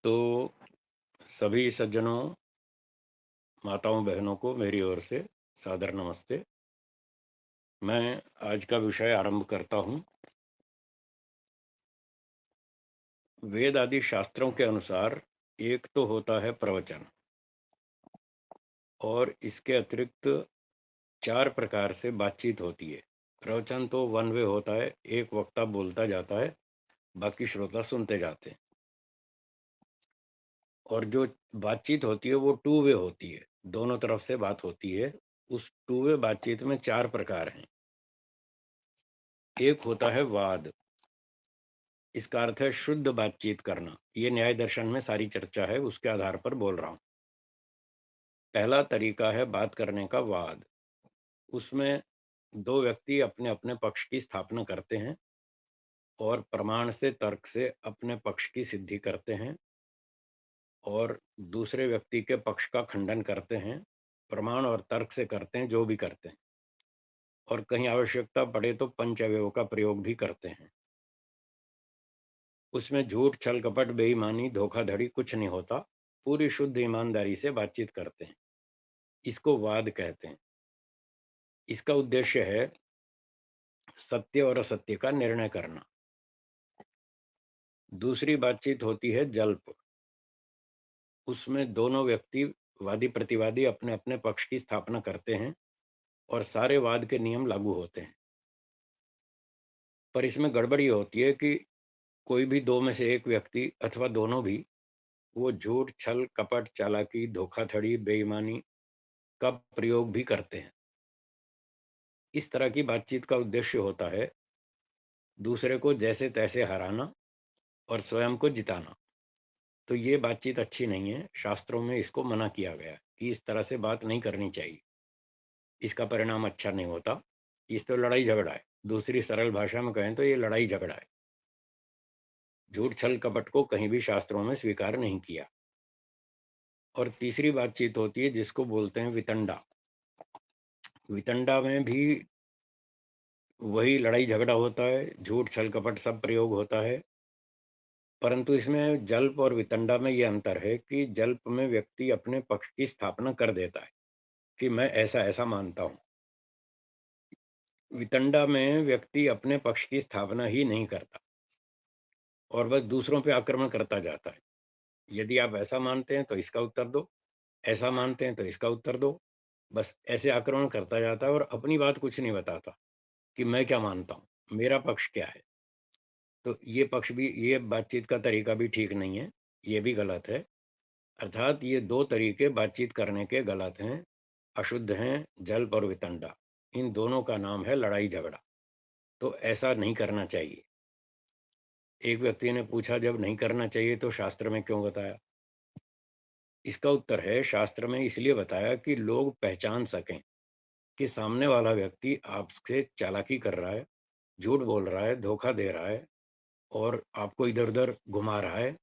तो सभी सज्जनों, माताओं, बहनों को मेरी ओर से सादर नमस्ते। मैं आज का विषय आरंभ करता हूँ। वेद आदि शास्त्रों के अनुसार एक तो होता है प्रवचन और इसके अतिरिक्त 4 प्रकार से बातचीत होती है। प्रवचन तो वन वे होता है, एक वक्ता बोलता जाता है, बाकी श्रोता सुनते जाते हैं। और जो बातचीत होती है वो टू वे होती है, दोनों तरफ से बात होती है। उस टू वे बातचीत में 4 प्रकार हैं। एक होता है वाद। इसका अर्थ है शुद्ध बातचीत करना। ये न्याय दर्शन में सारी चर्चा है, उसके आधार पर बोल रहा हूं। पहला तरीका है बात करने का वाद। उसमें दो व्यक्ति अपने अपने पक्ष की स्थापना करते हैं और प्रमाण से, तर्क से अपने पक्ष की सिद्धि करते हैं और दूसरे व्यक्ति के पक्ष का खंडन करते हैं। प्रमाण और तर्क से करते हैं, जो भी करते हैं। और कहीं आवश्यकता पड़े तो पंच अवयव का प्रयोग भी करते हैं। उसमें झूठ, छल कपट, बेईमानी, धोखाधड़ी कुछ नहीं होता। पूरी शुद्ध ईमानदारी से बातचीत करते हैं। इसको वाद कहते हैं। इसका उद्देश्य है सत्य और असत्य का निर्णय करना। दूसरी बातचीत होती है जल्प। उसमें दोनों व्यक्ति, वादी प्रतिवादी, अपने अपने पक्ष की स्थापना करते हैं और सारे वाद के नियम लागू होते हैं। पर इसमें गड़बड़ी होती है कि कोई भी दो में से एक व्यक्ति अथवा दोनों भी वो झूठ, छल कपट, चालाकी, धोखाधड़ी, बेईमानी का प्रयोग भी करते हैं। इस तरह की बातचीत का उद्देश्य होता है दूसरे को जैसे तैसे हराना और स्वयं को जिताना। तो ये बातचीत अच्छी नहीं है। शास्त्रों में इसको मना किया गया कि इस तरह से बात नहीं करनी चाहिए। इसका परिणाम अच्छा नहीं होता। इस तो लड़ाई झगड़ा है। दूसरी सरल भाषा में कहें तो ये लड़ाई झगड़ा है। झूठ, छल कपट को कहीं भी शास्त्रों में स्वीकार नहीं किया। और तीसरी बातचीत होती है जिसको बोलते हैं वितंडा। वितंडा में भी वही लड़ाई झगड़ा होता है, झूठ, छल कपट सब प्रयोग होता है। परंतु इसमें जल्प और वितंडा में यह अंतर है कि जल्प में व्यक्ति अपने पक्ष की स्थापना कर देता है कि मैं ऐसा ऐसा मानता हूं। वितंडा में व्यक्ति अपने पक्ष की स्थापना ही नहीं करता और बस दूसरों पे आक्रमण करता जाता है। यदि आप ऐसा मानते हैं तो इसका उत्तर दो, ऐसा मानते हैं तो इसका उत्तर दो। बस ऐसे आक्रमण करता जाता है और अपनी बात कुछ नहीं बताता कि मैं क्या मानता हूं, मेरा पक्ष क्या है। तो ये पक्ष भी, ये बातचीत का तरीका भी ठीक नहीं है, ये भी गलत है। अर्थात ये दो तरीके बातचीत करने के गलत हैं, अशुद्ध हैं। जल्प और वितंडा, इन दोनों का नाम है लड़ाई झगड़ा। तो ऐसा नहीं करना चाहिए। एक व्यक्ति ने पूछा, जब नहीं करना चाहिए तो शास्त्र में क्यों बताया? इसका उत्तर है, शास्त्र में इसलिए बताया कि लोग पहचान सकें कि सामने वाला व्यक्ति आपसे चालाकी कर रहा है, झूठ बोल रहा है, धोखा दे रहा है और आपको इधर उधर घुमा रहा है।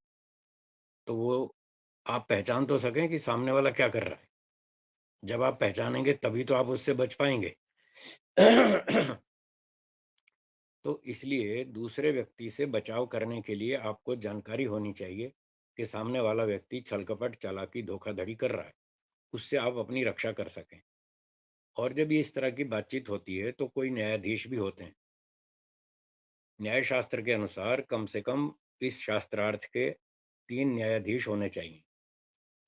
तो वो आप पहचान तो सकें कि सामने वाला क्या कर रहा है। जब आप पहचानेंगे तभी तो आप उससे बच पाएंगे। तो इसलिए दूसरे व्यक्ति से बचाव करने के लिए आपको जानकारी होनी चाहिए कि सामने वाला व्यक्ति छल कपट, चालाकी, धोखाधड़ी कर रहा है। उससे आप अपनी रक्षा कर सकें। और जब ये इस तरह की बातचीत होती है तो कोई न्यायाधीश भी होते हैं। न्याय शास्त्र के अनुसार कम से कम इस शास्त्रार्थ के 3 न्यायाधीश होने चाहिए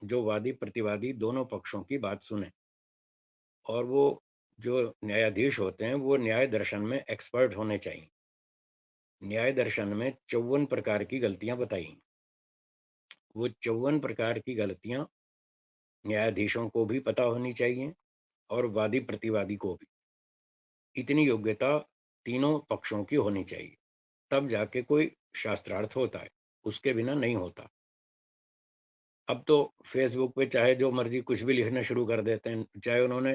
जो वादी प्रतिवादी दोनों पक्षों की बात सुने। और वो जो न्यायाधीश होते हैं वो न्याय दर्शन में एक्सपर्ट होने चाहिए। न्याय दर्शन में 54 प्रकार की गलतियां बताई हैं। वो 54 प्रकार की गलतियां न्यायाधीशों को भी पता होनी चाहिए और वादी प्रतिवादी को भी। इतनी योग्यता तीनों पक्षों की होनी चाहिए, तब जाके कोई शास्त्रार्थ होता है, उसके बिना नहीं होता। अब तो फेसबुक पे चाहे जो मर्जी कुछ भी लिखना शुरू कर देते हैं, चाहे उन्होंने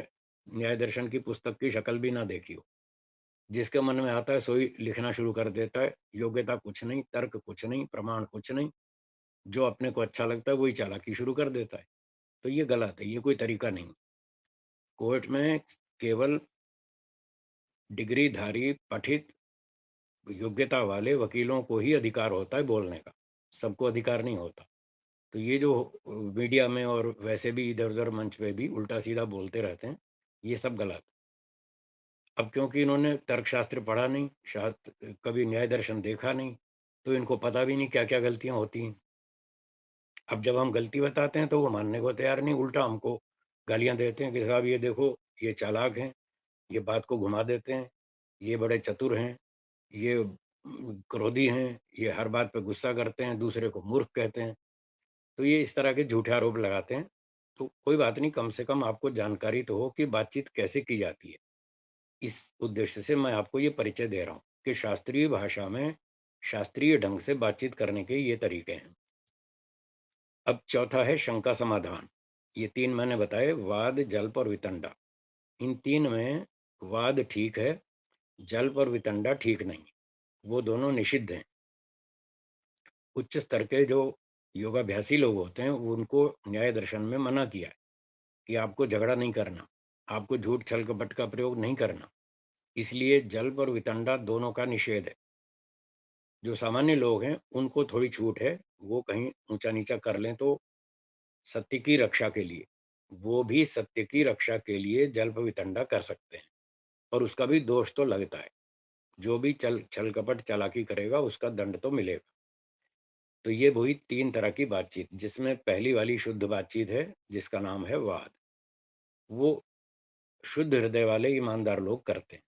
न्याय दर्शन की पुस्तक की शक्ल भी ना देखी हो। जिसके मन में आता है सोई लिखना शुरू कर देता है। योग्यता कुछ नहीं, तर्क कुछ नहीं, प्रमाण कुछ नहीं। जो अपने को अच्छा लगता है वही चालाकी शुरू कर देता है। तो ये गलत है, ये कोई तरीका नहीं। कोर्ट में केवल डिग्रीधारी, पठित, योग्यता वाले वकीलों को ही अधिकार होता है बोलने का। सबको अधिकार नहीं होता। तो ये जो मीडिया में और वैसे भी इधर-उधर मंच पे भी उल्टा-सीधा बोलते रहते हैं, ये सब गलत। अब क्योंकि इन्होंने तर्कशास्त्र पढ़ा नहीं, शास्त्र कभी न्याय दर्शन देखा नहीं, तो इनको पता भी नहीं क्या-क्या गलतियाँ होती हैं। अब जब हम गलती बताते हैं तो वो मानने को तैयार नहीं, उल्टा हमको गालियाँ देते हैं कि साहब ये देखो, ये चालाक हैं, ये बात को घुमा देते हैं, ये बड़े चतुर हैं, ये क्रोधी हैं, ये हर बात पे गुस्सा करते हैं, दूसरे को मूर्ख कहते हैं। तो ये इस तरह के झूठे आरोप लगाते हैं। तो कोई बात नहीं, कम से कम आपको जानकारी तो हो कि बातचीत कैसे की जाती है। इस उद्देश्य से मैं आपको ये परिचय दे रहा हूँ कि शास्त्रीय भाषा में शास्त्रीय ढंग से बातचीत करने के ये तरीके हैं। अब चौथा है शंका समाधान। ये 3 मैंने बताए, वाद, जल्प और वितंडा। इन 3 में वाद ठीक है, जल्प और वितंडा ठीक नहीं। वो दोनों निषिद्ध हैं। उच्च स्तर के जो योगाभ्यासी लोग होते हैं, उनको न्याय दर्शन में मना किया है कि आपको झगड़ा नहीं करना, आपको झूठ छल कपट का प्रयोग नहीं करना। इसलिए जल्प और वितंडा दोनों का निषेध है। जो सामान्य लोग हैं, उनको थोड़ी छूट है, वो कहीं ऊँचा-नीचा कर लें तो सत्य की रक्षा के लिए, वो भी सत्य की रक्षा के लिए जल्प वितंडा कर सकते हैं, और उसका भी दोष तो लगता है। जो भी छल कपट चालाकी करेगा उसका दंड तो मिलेगा। तो ये वही 3 तरह की बातचीत, जिसमें पहली वाली शुद्ध बातचीत है, जिसका नाम है वाद। वो शुद्ध हृदय वाले ईमानदार लोग करते हैं,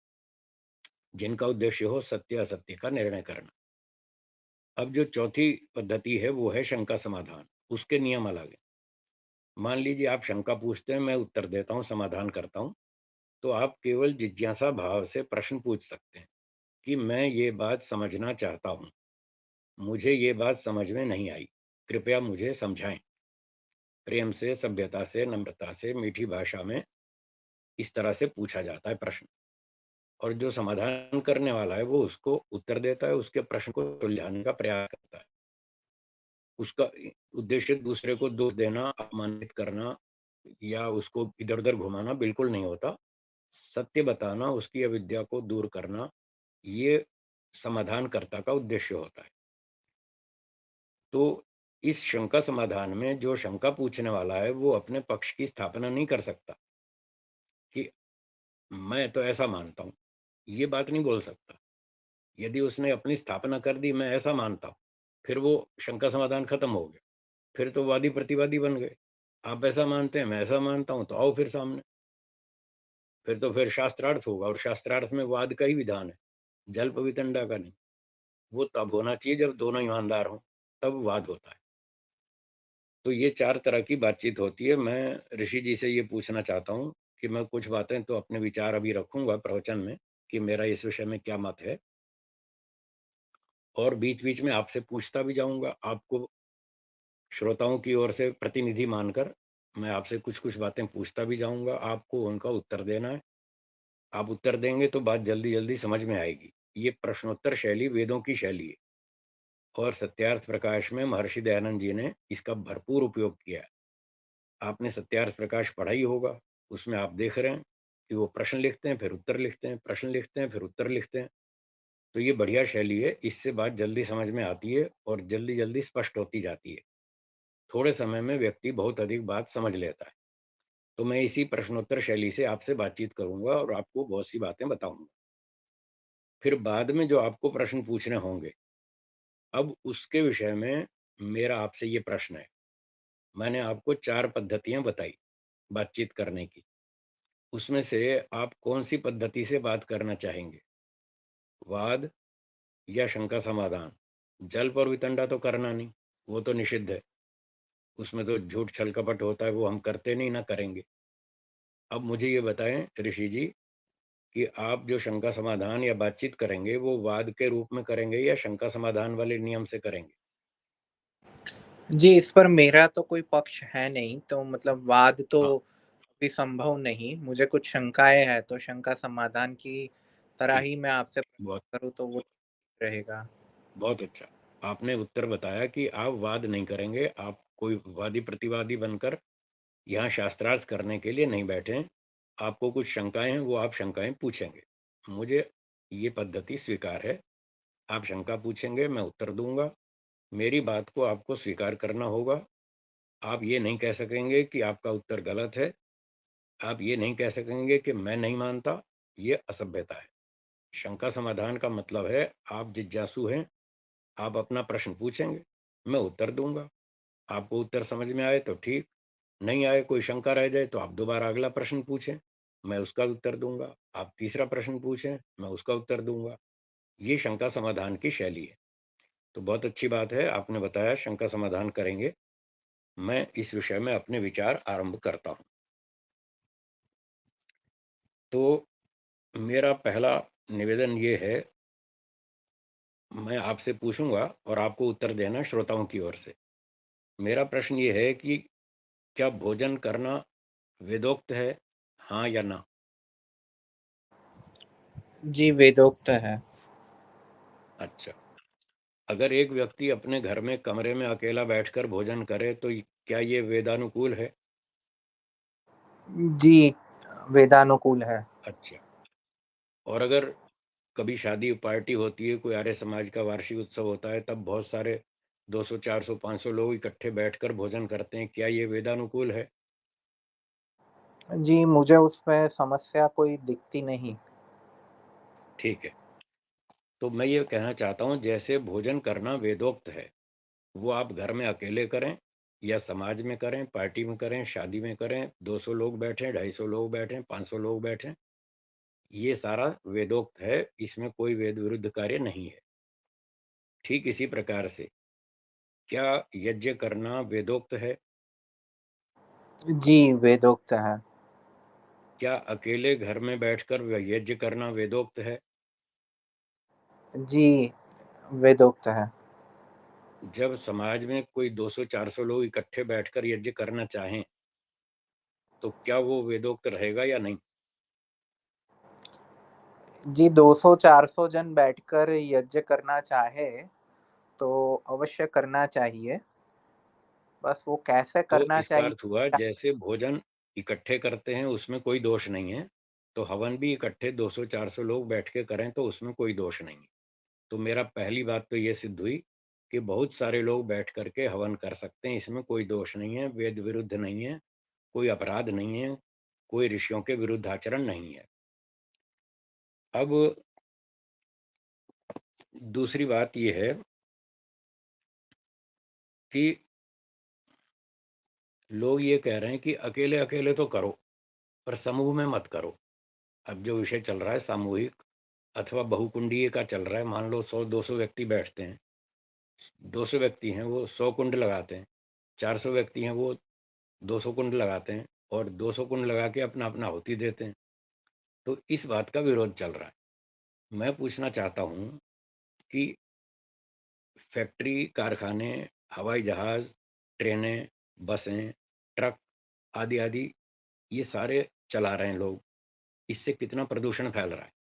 जिनका उद्देश्य हो सत्य असत्य का निर्णय करना। अब जो चौथी पद्धति है वो है शंका समाधान। उसके नियम अलग है। मान लीजिए आप शंका पूछते हैं, मैं उत्तर देता हूँ, समाधान करता हूँ। तो आप केवल जिज्ञासा भाव से प्रश्न पूछ सकते हैं कि मैं ये बात समझना चाहता हूँ। मुझे ये बात समझ में नहीं आई। कृपया मुझे समझाएं। प्रेम से, सभ्यता से, नम्रता से, मीठी भाषा में इस तरह से पूछा जाता है प्रश्न। और जो समाधान करने वाला है वो उसको उत्तर देता है, उसके प्रश्न को सुलझाने का प्रयास करता है। उसका उद्देश्य दूसरे को दोष देना, अपमानित करना या उसको इधर-उधर घुमाना बिल्कुल नहीं होता। सत्य बताना, उसकी अविद्या को दूर करना, ये समाधानकर्ता का उद्देश्य होता है। तो इस शंका समाधान में जो शंका पूछने वाला है, वो अपने पक्ष की स्थापना नहीं कर सकता कि मैं तो ऐसा मानता हूँ, ये बात नहीं बोल सकता। यदि उसने अपनी स्थापना कर दी, मैं ऐसा मानता हूँ, फिर वो शंका समाधान खत्म हो गया। फिर तो वादी-प्रतिवादी बन गए। आप ऐसा मानते हैं, मैं ऐसा मानता हूँ, तो आओ फिर सामने। फिर तो फिर शास्त्रार्थ होगा, और शास्त्रार्थ में वाद का ही विधान है, जल्प वितंडा का नहीं। वो तब होना चाहिए जब दोनों ईमानदार हों, तब वाद होता है। तो ये 4 तरह की बातचीत होती है। मैं ऋषि जी से ये पूछना चाहता हूँ कि मैं कुछ बातें तो अपने विचार अभी रखूँगा प्रवचन में कि मेरा इस विषय में क्या मत है, और बीच-बीच में आपसे पूछता भी जाऊँगा। आपको श्रोताओं की ओर से प्रतिनिधि मानकर मैं आपसे कुछ-कुछ बातें पूछता भी जाऊँगा। आपको उनका उत्तर देना है। आप उत्तर देंगे तो बात जल्दी-जल्दी समझ में आएगी। ये प्रश्नोत्तर शैली वेदों की शैली है, और सत्यार्थ प्रकाश में महर्षि दयानंद जी ने इसका भरपूर उपयोग किया है। आपने सत्यार्थ प्रकाश पढ़ा ही होगा। उसमें आप देख रहे हैं कि वो प्रश्न लिखते हैं, फिर उत्तर लिखते हैं, प्रश्न लिखते हैं, फिर उत्तर लिखते हैं। तो ये बढ़िया शैली है। इससे बात जल्दी समझ में आती है और जल्दी-जल्दी स्पष्ट होती जाती है। थोड़े समय में व्यक्ति बहुत अधिक बात समझ लेता है। तो मैं इसी प्रश्नोत्तर शैली से आपसे बातचीत करूँगा और आपको बहुत सी बातें बताऊँगा। फिर बाद में जो आपको प्रश्न पूछने होंगे, अब उसके विषय में मेरा आपसे ये प्रश्न है। मैंने आपको 4 पद्धतियाँ बताई बातचीत करने की। उसमें से आप कौन-सी पद्धति से बात करना चाहेंगे? वाद या शंका समाधान? जल्प और वितंडा तो करना नहीं, वो तो निषिद्ध है। उसमें तो झूठ छल कपट होता है, वो हम करते नहीं, ना करेंगे। अब मुझे ये बताएँ ऋषि जी कि आप जो शंका समाधान या बातचीत करेंगे, वो वाद के रूप में करेंगे या शंका समाधान वाले नियम से करेंगे? जी, इस पर मेरा तो कोई पक्ष है नहीं, तो मतलब वाद तो हाँ, अभी संभव नहीं। मुझे कुछ शंकाएँ हैं, तो शंका समाधान की तरह ठीक। ही मैं आपसे बहुत प्रश्न करूँ तो वो ठीक रहेगा। बहुत अच्छा। आपने उत्तर बताया कि आप वाद नहीं करेंगे, आप कोई वादी-प्रतिवादी बनकर यहाँ शास्त्रार्थ करने के लिए नहीं बैठे हैं। आपको कुछ शंकाएँ हैं, वो आप शंकाएँ पूछेंगे। मुझे ये पद्धति स्वीकार है। आप शंका पूछेंगे, मैं उत्तर दूँगा। मेरी बात को आपको स्वीकार करना होगा, आप ये नहीं कह सकेंगे कि आपका उत्तर गलत है। आप ये नहीं कह सकेंगे कि मैं नहीं मानता, ये असभ्यता है। शंका समाधान का मतलब है आप जिज्ञासु हैं, आप अपना प्रश्न पूछेंगे, मैं उत्तर दूँगा। आपको उत्तर समझ में आए तो ठीक, नहीं आए, कोई शंका रह जाए तो आप दोबारा अगला प्रश्न पूछें, मैं उसका उत्तर दूँगा। आप तीसरा प्रश्न पूछें, मैं उसका उत्तर दूँगा। ये शंका समाधान की शैली है। तो बहुत अच्छी बात है, आपने बताया शंका समाधान करेंगे। मैं इस विषय में अपने विचार आरंभ करता हूँ। तो मेरा पहला निवेदन ये है, मैं आपसे पूछूँगा और आपको उत्तर देना श्रोताओं की ओर से। मेरा प्रश्न ये है कि क्या भोजन करना वेदोक्त है? हाँ या ना? जी, वेदोक्त है। अच्छा। अगर एक व्यक्ति अपने घर में कमरे में अकेला बैठकर भोजन करे तो क्या ये वेदानुकूल है? जी, वेदानुकूल है। अच्छा। और अगर कभी शादी पार्टी होती है, कोई आर्य समाज का वार्षिक उत्सव होता है, तब बहुत सारे 200, 400, 500 लोग इकट्ठे बैठकर भोजन करते हैं, क्या ये वेदानुकूल है? जी, मुझे उसमें समस्या कोई दिखती नहीं। ठीक है। तो मैं ये कहना चाहता हूँ, जैसे भोजन करना वेदोक्त है, वो आप घर में अकेले करें या समाज में करें, पार्टी में करें, शादी में करें, 200 लोग बैठे, 250 लोग बैठे, 500 लोग बैठे, ये सारा वेदोक्त है, इसमें कोई वेद विरुद्ध कार्य नहीं है। ठीक इसी प्रकार से क्या यज्ञ करना वेदोक्त है? जी, वेदोक्त है। क्या अकेले घर में बैठकर यज्ञ करना वेदोक्त है? जी, वेदोक्त है। जब समाज में कोई 200-400 लोग इकट्ठे बैठकर यज्ञ करना चाहें, तो क्या वो वेदोक्त रहेगा या नहीं? जी, 200-400 जन बैठकर यज्ञ करना चाहे, तो अवश्य करना चाहिए। बस वो कैसे तो करना इसका चाहिए। अर्थ हुआ, जैसे भोजन इकट्ठे करते हैं उसमें कोई दोष नहीं है, तो हवन भी इकट्ठे 200-400 लोग बैठ के करें तो उसमें कोई दोष नहीं है। तो मेरा पहली बात तो ये सिद्ध हुई कि बहुत सारे लोग बैठ कर के हवन कर सकते हैं, इसमें कोई दोष नहीं है, वेद विरुद्ध नहीं है, कोई अपराध नहीं है, कोई ऋषियों के विरुद्ध आचरण नहीं है। अब दूसरी बात ये है कि लोग ये कह रहे हैं कि अकेले-अकेले तो करो, पर समूह में मत करो। अब जो विषय चल रहा है सामूहिक अथवा बहुकुंडीय का चल रहा है, मान लो 100-200 व्यक्ति बैठते हैं, 200 व्यक्ति हैं वो 100 कुंड लगाते हैं, 400 व्यक्ति हैं वो 200 कुंड लगाते हैं और 200 कुंड लगा के अपना-अपना आहुति देते हैं। तो इस बात का विरोध चल रहा है। मैं पूछना चाहता हूँ कि फैक्ट्री, कारखाने, हवाई जहाज, ट्रेनें, बसें, ट्रक आदि-आदि ये सारे चला रहे हैं लोग। इससे कितना प्रदूषण फैल रहा है।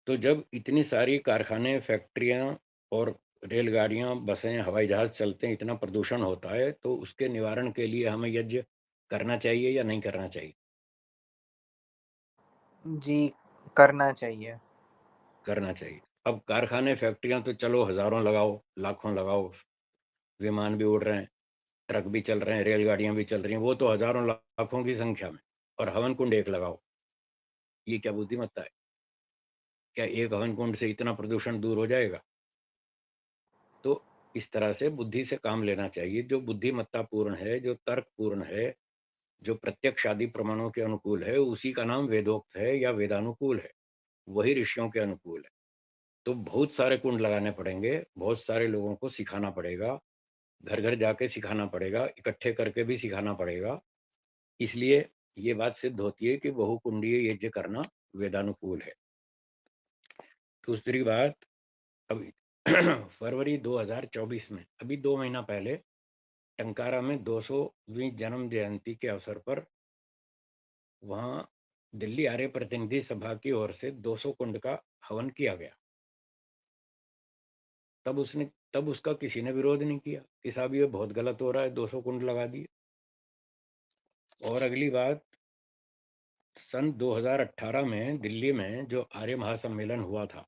तो जब इतनी सारी कारखाने, फैक्ट्रियाँ और रेलगाड़ियाँ, बसें, हवाई जहाज़ चलते हैं, इतना प्रदूषण होता है, तो उसके निवारण के लिए हमें यज्ञ करना चाहिए या नहीं करना चाहिए? जी, करना चाहिए। करना चाहिए। अब कारखाने, फैक्ट्रियाँ तो चलो हज़ारों लगाओ, लाखों लगाओ, विमान भी उड़ रहे हैं, ट्रक भी चल रहे हैं, रेलगाड़ियाँ भी चल रही हैं, वो तो हज़ारों लाखों की संख्या में, और हवन कुंड एक लगाओ। ये क्या बुद्धिमत्ता है? क्या एक हवन कुंड से इतना प्रदूषण दूर हो जाएगा? तो इस तरह से बुद्धि से काम लेना चाहिए। जो बुद्धिमत्तापूर्ण है, जो तर्कपूर्ण है, जो प्रत्यक्षादि प्रमाणों के अनुकूल है, उसी का नाम वेदोक्त है या वेदानुकूल है। वही ऋषियों के अनुकूल है। तो बहुत सारे कुंड लगाने पड़ेंगे, बहुत सारे लोगों को सिखाना पड़ेगा, घर-घर जाके सिखाना पड़ेगा, इकट्ठे करके भी सिखाना पड़ेगा। इसलिए ये बात सिद्ध होती है कि बहुकुंडीय यज्ञ करना वेदानुकूल है। दूसरी बात, अभी फरवरी 2024 में, अभी 2 महीना पहले टंकारा में 200वीं जन्म जयंती के अवसर पर वहाँ दिल्ली आर्य प्रतिनिधि सभा की ओर से 200 कुंड का हवन किया गया। तब उसका किसी ने विरोध नहीं किया कि साहब ये बहुत गलत हो रहा है, 200 कुंड लगा दिए। और अगली बात, सन 2018 में दिल्ली में जो आर्य महासम्मेलन हुआ था,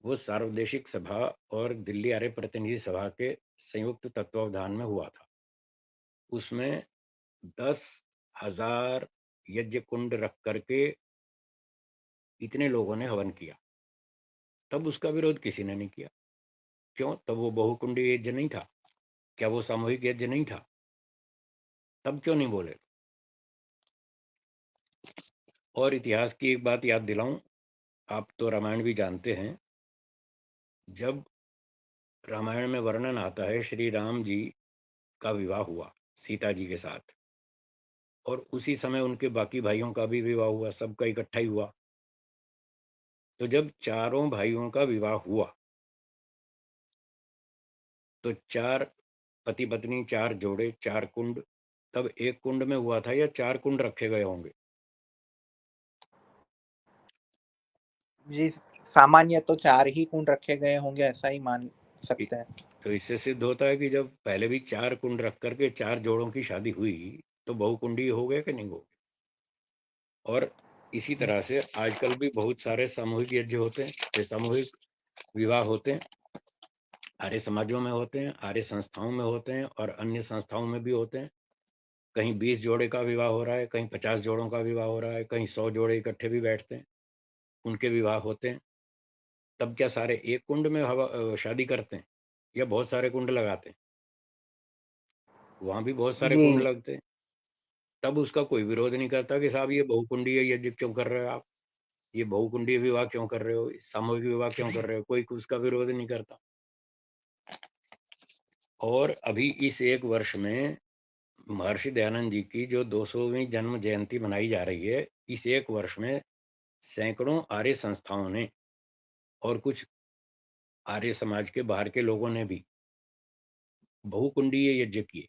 वो सार्वदेशिक सभा और दिल्ली आर्य प्रतिनिधि सभा के संयुक्त तत्वावधान में हुआ था। उसमें 10,000 यज्ञ कुंड रख करके इतने लोगों ने हवन किया, तब उसका विरोध किसी ने नहीं किया। क्यों? तब वो बहुकुंडी यज्ञ नहीं था? क्या वो सामूहिक यज्ञ नहीं था? तब क्यों नहीं बोले? और इतिहास की एक बात याद दिलाऊं, आप तो रामायण भी जानते हैं। जब रामायण में वर्णन आता है श्री राम जी का विवाह हुआ सीता जी के साथ, और उसी समय उनके बाकी भाइयों का भी विवाह हुआ, सबका इकट्ठा ही हुआ। तो जब चारों भाइयों का विवाह हुआ तो 4 पति पत्नी, 4 जोड़े, 4 कुंड, तब एक कुंड में हुआ था या 4 कुंड रखे गए होंगे? जी, सामान्य तो 4 ही कुंड रखे गए होंगे, ऐसा ही मान सकते हैं। तो इससे सिद्ध होता है कि जब पहले भी 4 कुंड रख करके 4 जोड़ों की शादी हुई तो बहुकुंडी हो गया कि नहीं हो गया? और इसी तरह से आजकल भी बहुत सारे सामूहिक यज्ञ होते हैं, ये सामूहिक विवाह होते हैं, आर्य समाजों में होते हैं, आर्य संस्थाओं में होते हैं और अन्य संस्थाओं में भी होते हैं। कहीं 20 जोड़े का विवाह हो रहा है, कहीं 50 जोड़ों का विवाह हो रहा है, कहीं 100 जोड़े इकट्ठे भी बैठते हैं, उनके विवाह होते हैं। तब क्या सारे एक कुंड में शादी करते हैं या बहुत सारे कुंड लगाते हैं? वहां भी बहुत सारे जी, कुंड लगते हैं। तब उसका कोई विरोध नहीं करता कि साहब ये बहुकुंडीय यज्ञ क्यों कर रहे हो आप, ये बहुकुंडीय विवाह क्यों कर रहे हो, सामूहिक विवाह क्यों कर रहे हो, कोई उसका विरोध नहीं करता। और अभी इस एक वर्ष में महर्षि दयानंद जी की जो 200वीं जन्म जयंती मनाई जा रही है, इस एक वर्ष में सैकड़ों आर्य संस्थाओं ने और कुछ आर्य समाज के बाहर के लोगों ने भी बहुकुंडीय यज्ञ किए।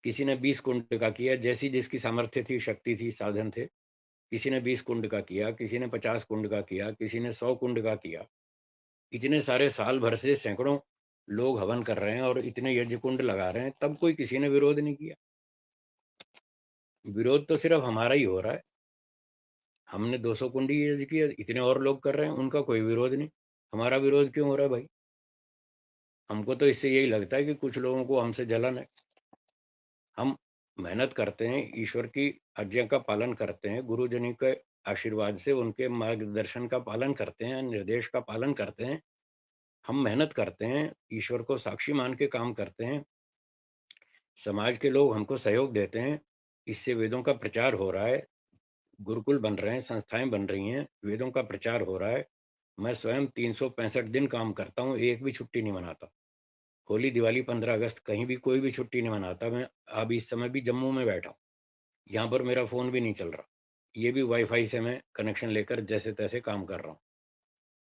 किसी ने 20 कुंड का किया, जैसी जिसकी सामर्थ्य थी, शक्ति थी, साधन थे। किसी ने 20 कुंड का किया, किसी ने 50 कुंड का किया, किसी ने 100 कुंड का किया। इतने सारे साल भर से सैकड़ों लोग हवन कर रहे हैं और इतने यज्ञ कुंड लगा रहे हैं, तब कोई किसी ने विरोध नहीं किया। विरोध तो सिर्फ हमारा ही हो रहा है। हमने 200 कुंडी यज्ञ किया, इतने और लोग कर रहे हैं, उनका कोई विरोध नहीं। हमारा विरोध क्यों हो रहा है भाई? हमको तो इससे यही लगता है कि कुछ लोगों को हमसे जलन है। हम मेहनत करते हैं, ईश्वर की आज्ञा का पालन करते हैं, गुरुजनों के आशीर्वाद से उनके मार्गदर्शन का पालन करते हैं, निर्देश का पालन करते हैं। हम मेहनत करते हैं, ईश्वर को साक्षी मान के काम करते हैं। समाज के लोग हमको सहयोग देते हैं, इससे वेदों का प्रचार हो रहा है, गुरुकुल बन रहे हैं, संस्थाएं बन रही हैं, वेदों का प्रचार हो रहा है। मैं स्वयं 365 दिन काम करता हूँ, एक भी छुट्टी नहीं मनाता। होली, दिवाली, 15 अगस्त कहीं भी कोई भी छुट्टी नहीं मनाता। मैं अब इस समय भी जम्मू में बैठा हूँ, यहाँ पर मेरा फ़ोन भी नहीं चल रहा। ये भी वाईफ़ाई से मैं कनेक्शन लेकर जैसे-तैसे काम कर रहा हूँ।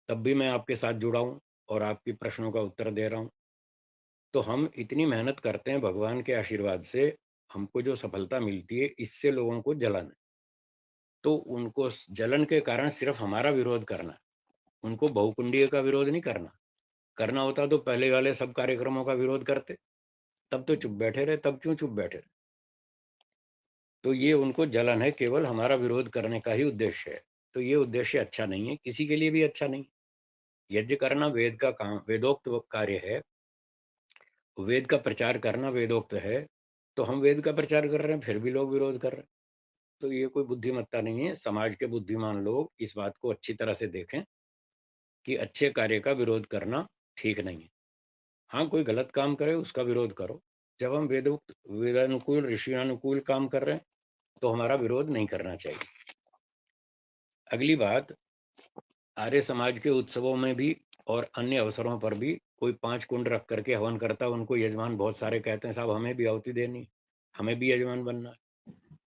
तब भी मैं आपके साथ जुड़ा हूँ और आपके प्रश्नों का उत्तर दे रहा हूँ। तो हम इतनी मेहनत करते हैं, भगवान के आशीर्वाद से हमको जो सफलता मिलती है, इससे लोगों को जलन है। तो उनको जलन के कारण सिर्फ हमारा विरोध करना है, उनको बहुकुंडीय का विरोध नहीं करना। करना होता तो पहले वाले सब कार्यक्रमों का विरोध करते, तब तो चुप बैठे रहे, तब क्यों चुप बैठे रहे? तो ये उनको जलन है, केवल हमारा विरोध करने का ही उद्देश्य है। तो ये उद्देश्य अच्छा नहीं है, किसी के लिए भी अच्छा नहीं। यज्ञ करना वेद का काम, वेदोक्त कार्य है। वेद का प्रचार करना वेदोक्त है। तो हम वेद का प्रचार कर रहे हैं, फिर भी लोग विरोध कर रहे हैं। तो ये कोई बुद्धिमत्ता नहीं है। समाज के बुद्धिमान लोग इस बात को अच्छी तरह से देखें कि अच्छे कार्य का विरोध करना ठीक नहीं है। हाँ, कोई गलत काम करे उसका विरोध करो। जब हम वेदोक्त, वेदानुकूल, ऋषियानुकूल काम कर रहे हैं तो हमारा विरोध नहीं करना चाहिए। अगली बात, आर्य समाज के उत्सवों में भी और अन्य अवसरों पर भी कोई 5 कुंड रख करके हवन करता है, उनको यजमान बहुत सारे कहते हैं, साहब हमें भी आहुति देनी, हमें भी यजमान बनना है।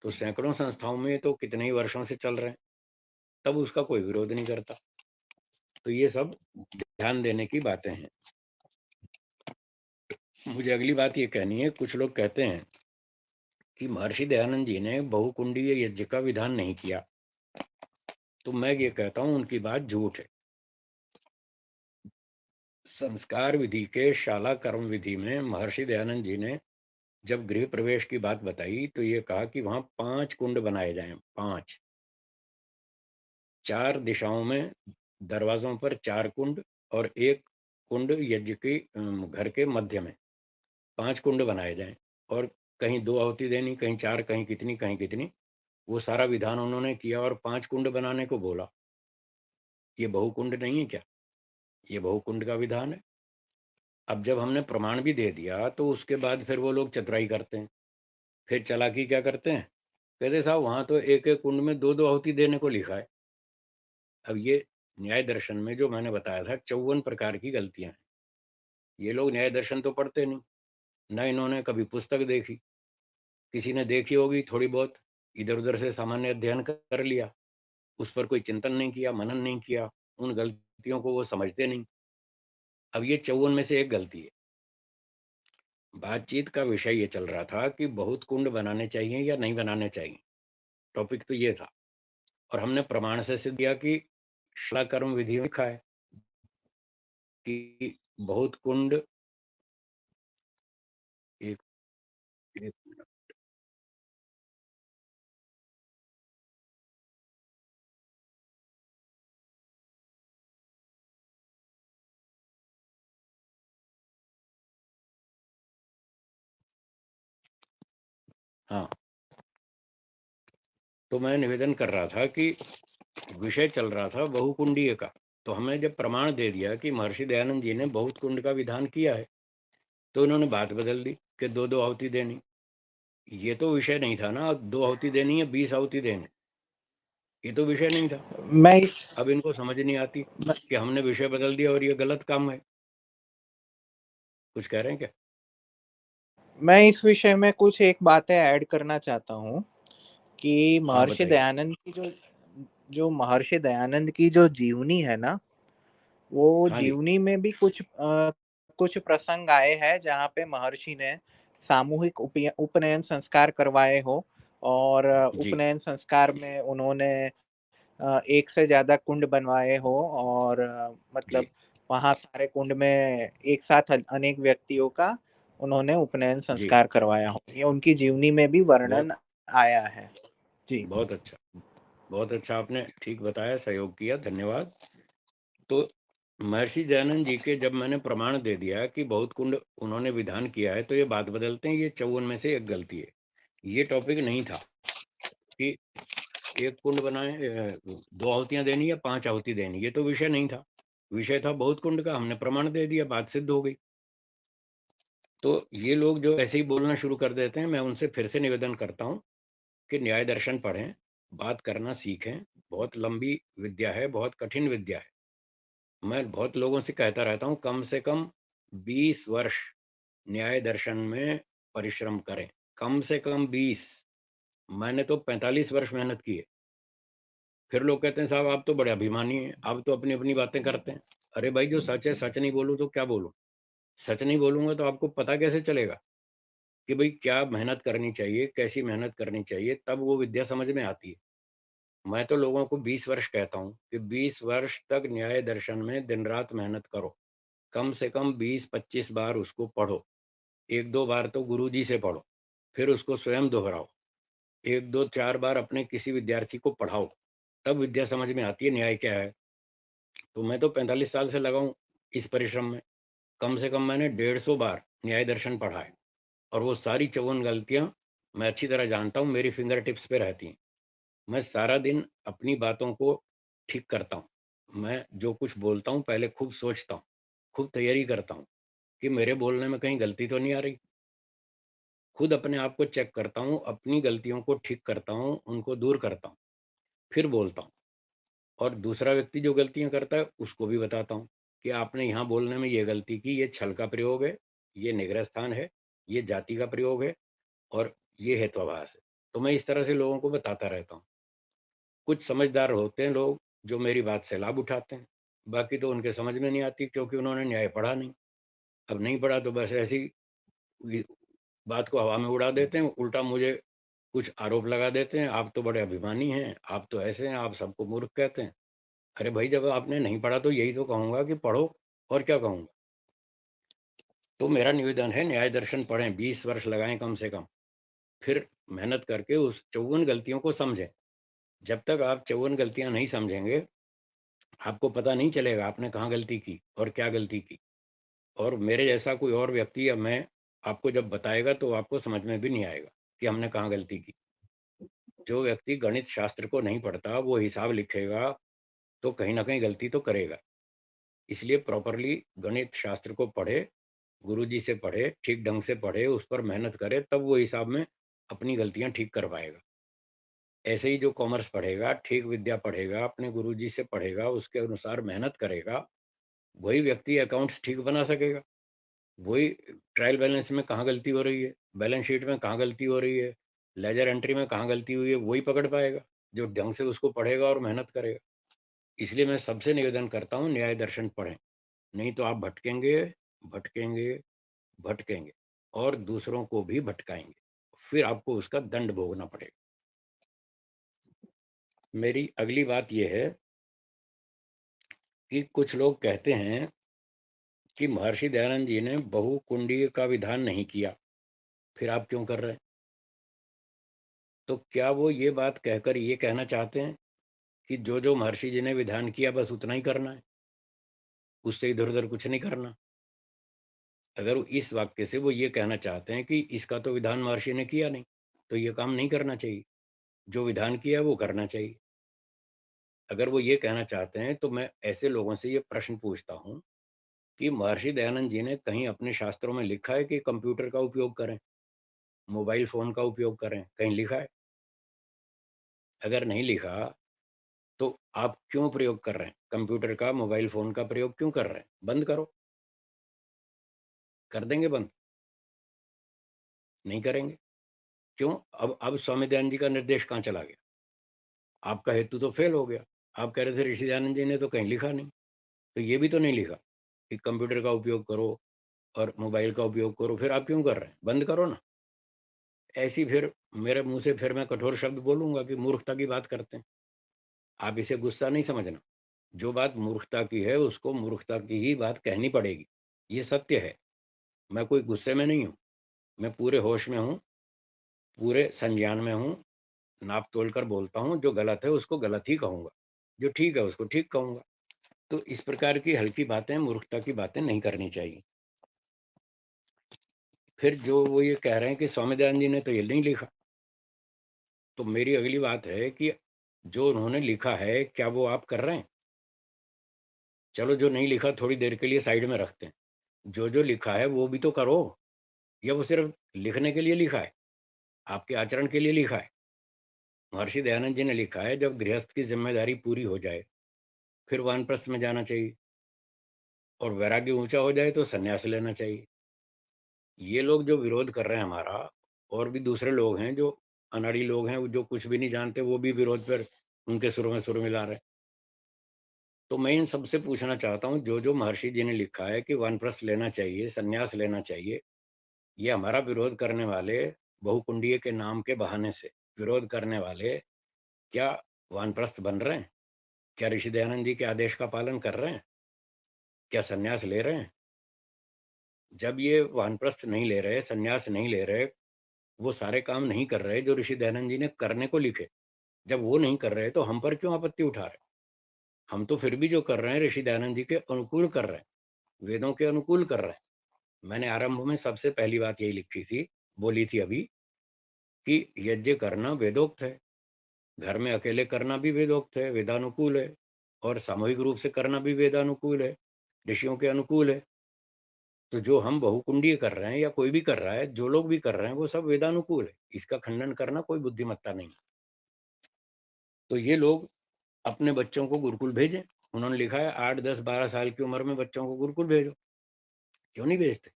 तो सैकड़ों संस्थाओं में तो कितने ही वर्षों से चल रहे हैं, तब उसका कोई विरोध नहीं करता। तो ये सब ध्यान देने की बातें हैं। मुझे अगली बात ये कहनी है, कुछ लोग कहते हैं कि महर्षि दयानंद जी ने बहुकुंडीय यज्ञ का विधान नहीं किया। तो मैं ये कहता हूं उनकी बात झूठ है। संस्कार विधि के शाला कर्म विधि में महर्षि दयानंद जी ने जब गृह प्रवेश की बात बताई तो ये कहा कि वहां 5 कुंड बनाए जाएं, 5, 4 दिशाओं में दरवाजों पर 4 कुंड और एक कुंड यज्ञ के घर के मध्य में 5 कुंड बनाए जाएं, और कहीं 2 आहुति देनी, कहीं 4, कहीं कितनी, कहीं कितनी। वो सारा विधान उन्होंने किया और 5 कुंड बनाने को बोला। ये बहुकुंड नहीं है क्या? ये बहुकुंड का विधान है। अब जब हमने प्रमाण भी दे दिया तो उसके बाद फिर वो लोग चतुराई करते हैं, फिर चालाकी क्या करते हैं, कहते साहब वहां तो एक एक कुंड में 2-2 आहुति देने को लिखा है। अब ये न्याय दर्शन में जो मैंने बताया था 54 प्रकार की गलतियां हैं। ये लोग न्याय दर्शन तो पढ़ते नहीं, ना इन्होंने कभी पुस्तक देखी। किसी ने देखी होगी थोड़ी बहुत, इधर उधर से सामान्य अध्ययन कर लिया, उस पर कोई चिंतन नहीं किया, मनन नहीं किया, उन गलतियों को वो समझते नहीं। अब ये 54 में से एक गलती है। बातचीत का विषय ये चल रहा था कि बहुत कुंड बनाने चाहिए या नहीं बनाने चाहिए, टॉपिक तो ये था। और हमने प्रमाण से सिद्ध किया कि शिला कर्म विधि में लिखा है कि बहुत कुंड, एक, एक हाँ, तो मैं निवेदन कर रहा था कि विषय चल रहा था बहुकुंडीय का। तो हमें जब प्रमाण दे दिया कि महर्षि दयानंद जी ने बहुत कुंड का विधान किया है, तो इन्होंने बात बदल दी कि 2-2 आहुति देनी। ये तो विषय नहीं था ना, 2 आहुति देनी है 20 आहुति देनी, ये तो विषय नहीं था। मैं इस अब इनको समझ नहीं आती कि हमने विषय बदल दिया और ये गलत काम है। कुछ कह रहे हैं क्या? मैं इस विषय में कुछ एक बातें ऐड करना चाहता हूँ कि हाँ महर्षि बताइए। दयानंद की जो जो महर्षि दयानंद की जो जीवनी है ना, वो हाँ जी। जीवनी में भी कुछ प्रसंग आए हैं जहाँ पे महर्षि ने सामूहिक उपनयन संस्कार करवाए हो, और जी। उपनयन संस्कार में उन्होंने एक से ज्यादा कुंड बनवाए हो, और मतलब जी। वहाँ सारे कुंड में एक साथ अनेक व्यक्तियों का उन्होंने उपनयन जी। संस्कार करवाया हो। ये उनकी जीवनी में भी बहुत वर्णन आया है। जी। बहुत अच्छा, बहुत अच्छा, आपने ठीक बताया, सहयोग किया, धन्यवाद। तो महर्षि दयानंद जी के जब मैंने प्रमाण दे दिया कि बहुत कुंड उन्होंने विधान किया है, तो ये बात बदलते हैं, ये 54 में से एक गलती है। ये टॉपिक नहीं था कि एक कुंड बनाए, 2 आहुतियां देनी या 5 आहुति देनी, ये तो विषय नहीं था। विषय था बहुत कुंड का, हमने प्रमाण दे दिया, बात सिद्ध हो गई। तो ये लोग जो ऐसे ही बोलना शुरू कर देते हैं, मैं उनसे फिर से निवेदन करता हूँ कि न्याय दर्शन पढ़ें, बात करना सीखें। बहुत लंबी विद्या है, बहुत कठिन विद्या है। मैं बहुत लोगों से कहता रहता हूँ कम से कम 20 वर्ष न्याय दर्शन में परिश्रम करें, कम से कम 20। मैंने तो 45 वर्ष मेहनत की है। फिर लोग कहते हैं साहब आप तो बड़े अभिमानी हैं, आप तो अपनी अपनी बातें करते हैं। अरे भाई, जो सच है, सच नहीं बोलूं तो क्या बोलूं? सच नहीं बोलूंगा तो आपको पता कैसे चलेगा कि भाई क्या मेहनत करनी चाहिए, कैसी मेहनत करनी चाहिए, तब वो विद्या समझ में आती है। मैं तो लोगों को 20 वर्ष कहता हूँ कि 20 वर्ष तक न्याय दर्शन में दिन रात मेहनत करो, कम से कम 20-25 बार उसको पढ़ो। 1-2 बार तो गुरुजी से पढ़ो, फिर उसको स्वयं दोहराओ, 1-2-4 बार अपने किसी विद्यार्थी को पढ़ाओ, तब विद्या समझ में आती है न्याय क्या है। तो मैं तो 45 साल से लगा हूँ इस परिश्रम में। कम से कम मैंने 150 बार न्याय दर्शन पढ़ा है, और वो सारी 54 गलतियां मैं अच्छी तरह जानता हूँ, मेरी फिंगर टिप्स पे रहती हैं। मैं सारा दिन अपनी बातों को ठीक करता हूँ। मैं जो कुछ बोलता हूँ पहले खूब सोचता हूँ, खूब तैयारी करता हूँ कि मेरे बोलने में कहीं गलती तो नहीं आ रही। खुद अपने आप को चेक करता हूँ, अपनी गलतियों को ठीक करता हूँ, उनको दूर करता हूँ, फिर बोलता हूँ। और दूसरा व्यक्ति जो गलतियाँ करता है उसको भी बताता हूँ कि आपने यहाँ बोलने में ये गलती की, ये छल का प्रयोग है, ये निग्रह स्थान है, ये जाति का प्रयोग है, और ये हेत्वाभास है। तो मैं इस तरह से लोगों को बताता रहता हूँ। कुछ समझदार होते हैं लोग जो मेरी बात से लाभ उठाते हैं, बाकी तो उनके समझ में नहीं आती क्योंकि उन्होंने न्याय पढ़ा नहीं। अब नहीं पढ़ा तो बस ऐसी वि बात को हवा में उड़ा देते हैं, उल्टा मुझे कुछ आरोप लगा देते हैं, आप तो बड़े अभिमानी हैं, आप तो ऐसे हैं, आप सबको मूर्ख कहते हैं। अरे भाई, जब आपने नहीं पढ़ा तो यही तो कहूँगा कि पढ़ो, और क्या कहूँगा? तो मेरा निवेदन है न्याय दर्शन पढ़ें, 20 वर्ष लगाएँ कम से कम, फिर मेहनत करके उस 54 गलतियों को समझें। जब तक आप 54 गलतियाँ नहीं समझेंगे, आपको पता नहीं चलेगा आपने कहाँ गलती की और क्या गलती की। और मेरे जैसा कोई और व्यक्ति या मैं आपको जब बताएगा तो आपको समझ में भी नहीं आएगा कि हमने कहाँ गलती की। जो व्यक्ति गणित शास्त्र को नहीं पढ़ता वो हिसाब लिखेगा तो कहीं न कहीं गलती तो करेगा। इसलिए प्रॉपरली गणित शास्त्र को पढ़े, गुरुजी से पढ़े, ठीक ढंग से पढ़े, उस पर मेहनत करे, तब वो हिसाब में अपनी गलतियाँ ठीक कर पाएगा। ऐसे ही जो कॉमर्स पढ़ेगा, ठीक विद्या पढ़ेगा, अपने गुरुजी से पढ़ेगा, उसके अनुसार मेहनत करेगा, वही व्यक्ति अकाउंट्स ठीक बना सकेगा। वही ट्रायल बैलेंस में कहाँ गलती हो रही है, बैलेंस शीट में कहाँ गलती हो रही है, लेजर एंट्री में कहाँ गलती हुई है, वही पकड़ पाएगा, जो ढंग से उसको पढ़ेगा और मेहनत करेगा। इसलिए मैं सबसे निवेदन करता हूँ न्याय दर्शन पढ़ें, नहीं तो आप भटकेंगे, भटकेंगे, भटकेंगे और दूसरों को भी भटकाएँगे। फिर आपको उसका दंड भोगना पड़ेगा। मेरी अगली बात ये है कि कुछ लोग कहते हैं कि महर्षि दयानंद जी ने बहुकुंडीय का विधान नहीं किया, फिर आप क्यों कर रहे हैं? तो क्या वो ये बात कहकर ये कहना चाहते हैं कि जो महर्षि जी ने विधान किया बस उतना ही करना है, उससे इधर-उधर कुछ नहीं करना? अगर इस वाक्य से वो ये कहना चाहते हैं कि इसका तो विधान महर्षि ने किया नहीं, तो ये काम नहीं करना चाहिए, जो विधान किया है वो करना चाहिए। अगर वो ये कहना चाहते हैं तो मैं ऐसे लोगों से ये प्रश्न पूछता हूँ कि महर्षि दयानंद जी ने कहीं अपने शास्त्रों में लिखा है कि कंप्यूटर का उपयोग करें, मोबाइल फ़ोन का उपयोग करें, कहीं लिखा है? अगर नहीं लिखा, तो आप क्यों प्रयोग कर रहे हैं? कंप्यूटर का, मोबाइल फ़ोन का प्रयोग क्यों कर रहे हैं? बंद करो। कर देंगे बंद? नहीं करेंगे। क्यों? अब स्वामी दयानंद जी का निर्देश कहाँ चला गया? आपका हेतु तो फ़ेल हो गया। आप कह रहे थे ऋषि दयानंद जी ने तो कहीं लिखा नहीं, तो ये भी तो नहीं लिखा कि कंप्यूटर का उपयोग करो और मोबाइल का उपयोग करो, फिर आप क्यों कर रहे हैं? बंद करो ना। ऐसी फिर मेरे मुँह से फिर मैं कठोर शब्द बोलूँगा कि मूर्खता की बात करते हैं। आप इसे गुस्सा नहीं समझना। जो बात मूर्खता की है, उसको मूर्खता की ही बात कहनी पड़ेगी। ये सत्य है। मैं कोई गुस्से में नहीं हूँ। मैं पूरे होश में हूँ, पूरे संज्ञान में हूँ, नाप-तोल कर बोलता हूँ, जो गलत है उसको गलत ही कहूँगा, जो ठीक है उसको ठीक कहूँगा। तो इस प्रकार की हल्की बातें, मूर्खता की बातें नहीं करनी चाहिए। फिर जो वो ये कह रहे हैं कि स्वामी दयानंद जी ने तो ये नहीं लिखा, तो मेरी अगली बात है कि जो उन्होंने लिखा है, क्या वो आप कर रहे हैं? चलो जो नहीं लिखा थोड़ी देर के लिए साइड में रखते हैं। जो लिखा है वो भी तो करो, या वो सिर्फ़ लिखने के लिए लिखा है? आपके आचरण के लिए लिखा है? महर्षि दयानंद जी ने लिखा है जब गृहस्थ की ज़िम्मेदारी पूरी हो जाए, फिर वानप्रस्थ में जाना चाहिए और वैराग्य ऊँचा हो जाए तो सन्यास लेना चाहिए। ये लोग जो विरोध कर रहे हैं हमारा, और भी दूसरे लोग हैं जो अनाड़ी लोग हैं, वो जो कुछ भी नहीं जानते, वो भी विरोध पर उनके सुरों में सुर मिला रहे हैं। तो मैं इन सबसे पूछना चाहता हूँ, जो महर्षि जी ने लिखा है कि वानप्रस्थ लेना चाहिए, सन्यास लेना चाहिए, ये हमारा विरोध करने वाले, बहुकुंडीय के नाम के बहाने से विरोध करने वाले, क्या वानप्रस्थ बन रहे हैं? क्या ऋषि दयानंद जी के आदेश का पालन कर रहे हैं? क्या सन्यास ले रहे हैं? जब ये वानप्रस्थ नहीं ले रहे, सन्यास नहीं ले रहे, वो सारे काम नहीं कर रहे जो ऋषि दयानंद जी ने करने को लिखे। जब वो नहीं कर रहे तो हम पर क्यों आपत्ति उठा रहे? हम तो फिर भी जो कर रहे हैं ऋषि दयानंद जी के अनुकूल कर रहे हैं, वेदों के अनुकूल कर रहे हैं। मैंने आरंभ में सबसे पहली बात यही लिखी थी, बोली थी अभी, कि यज्ञ करना वेदोक्त है। घर में अकेले करना भी वेदोक्त है, वेदानुकूल है, और सामूहिक रूप से करना भी वेदानुकूल है, ऋषियों के अनुकूल है। तो जो हम बहुकुंडीय कर रहे हैं या कोई भी कर रहा है, जो लोग भी कर रहे हैं, वो सब वेदानुकूल है। इसका खंडन करना कोई बुद्धिमत्ता नहीं। तो ये लोग अपने बच्चों को गुरुकुल भेजें। उन्होंने लिखा है 8, 10, 12 साल की उम्र में बच्चों को गुरुकुल भेजो। क्यों नहीं भेजते?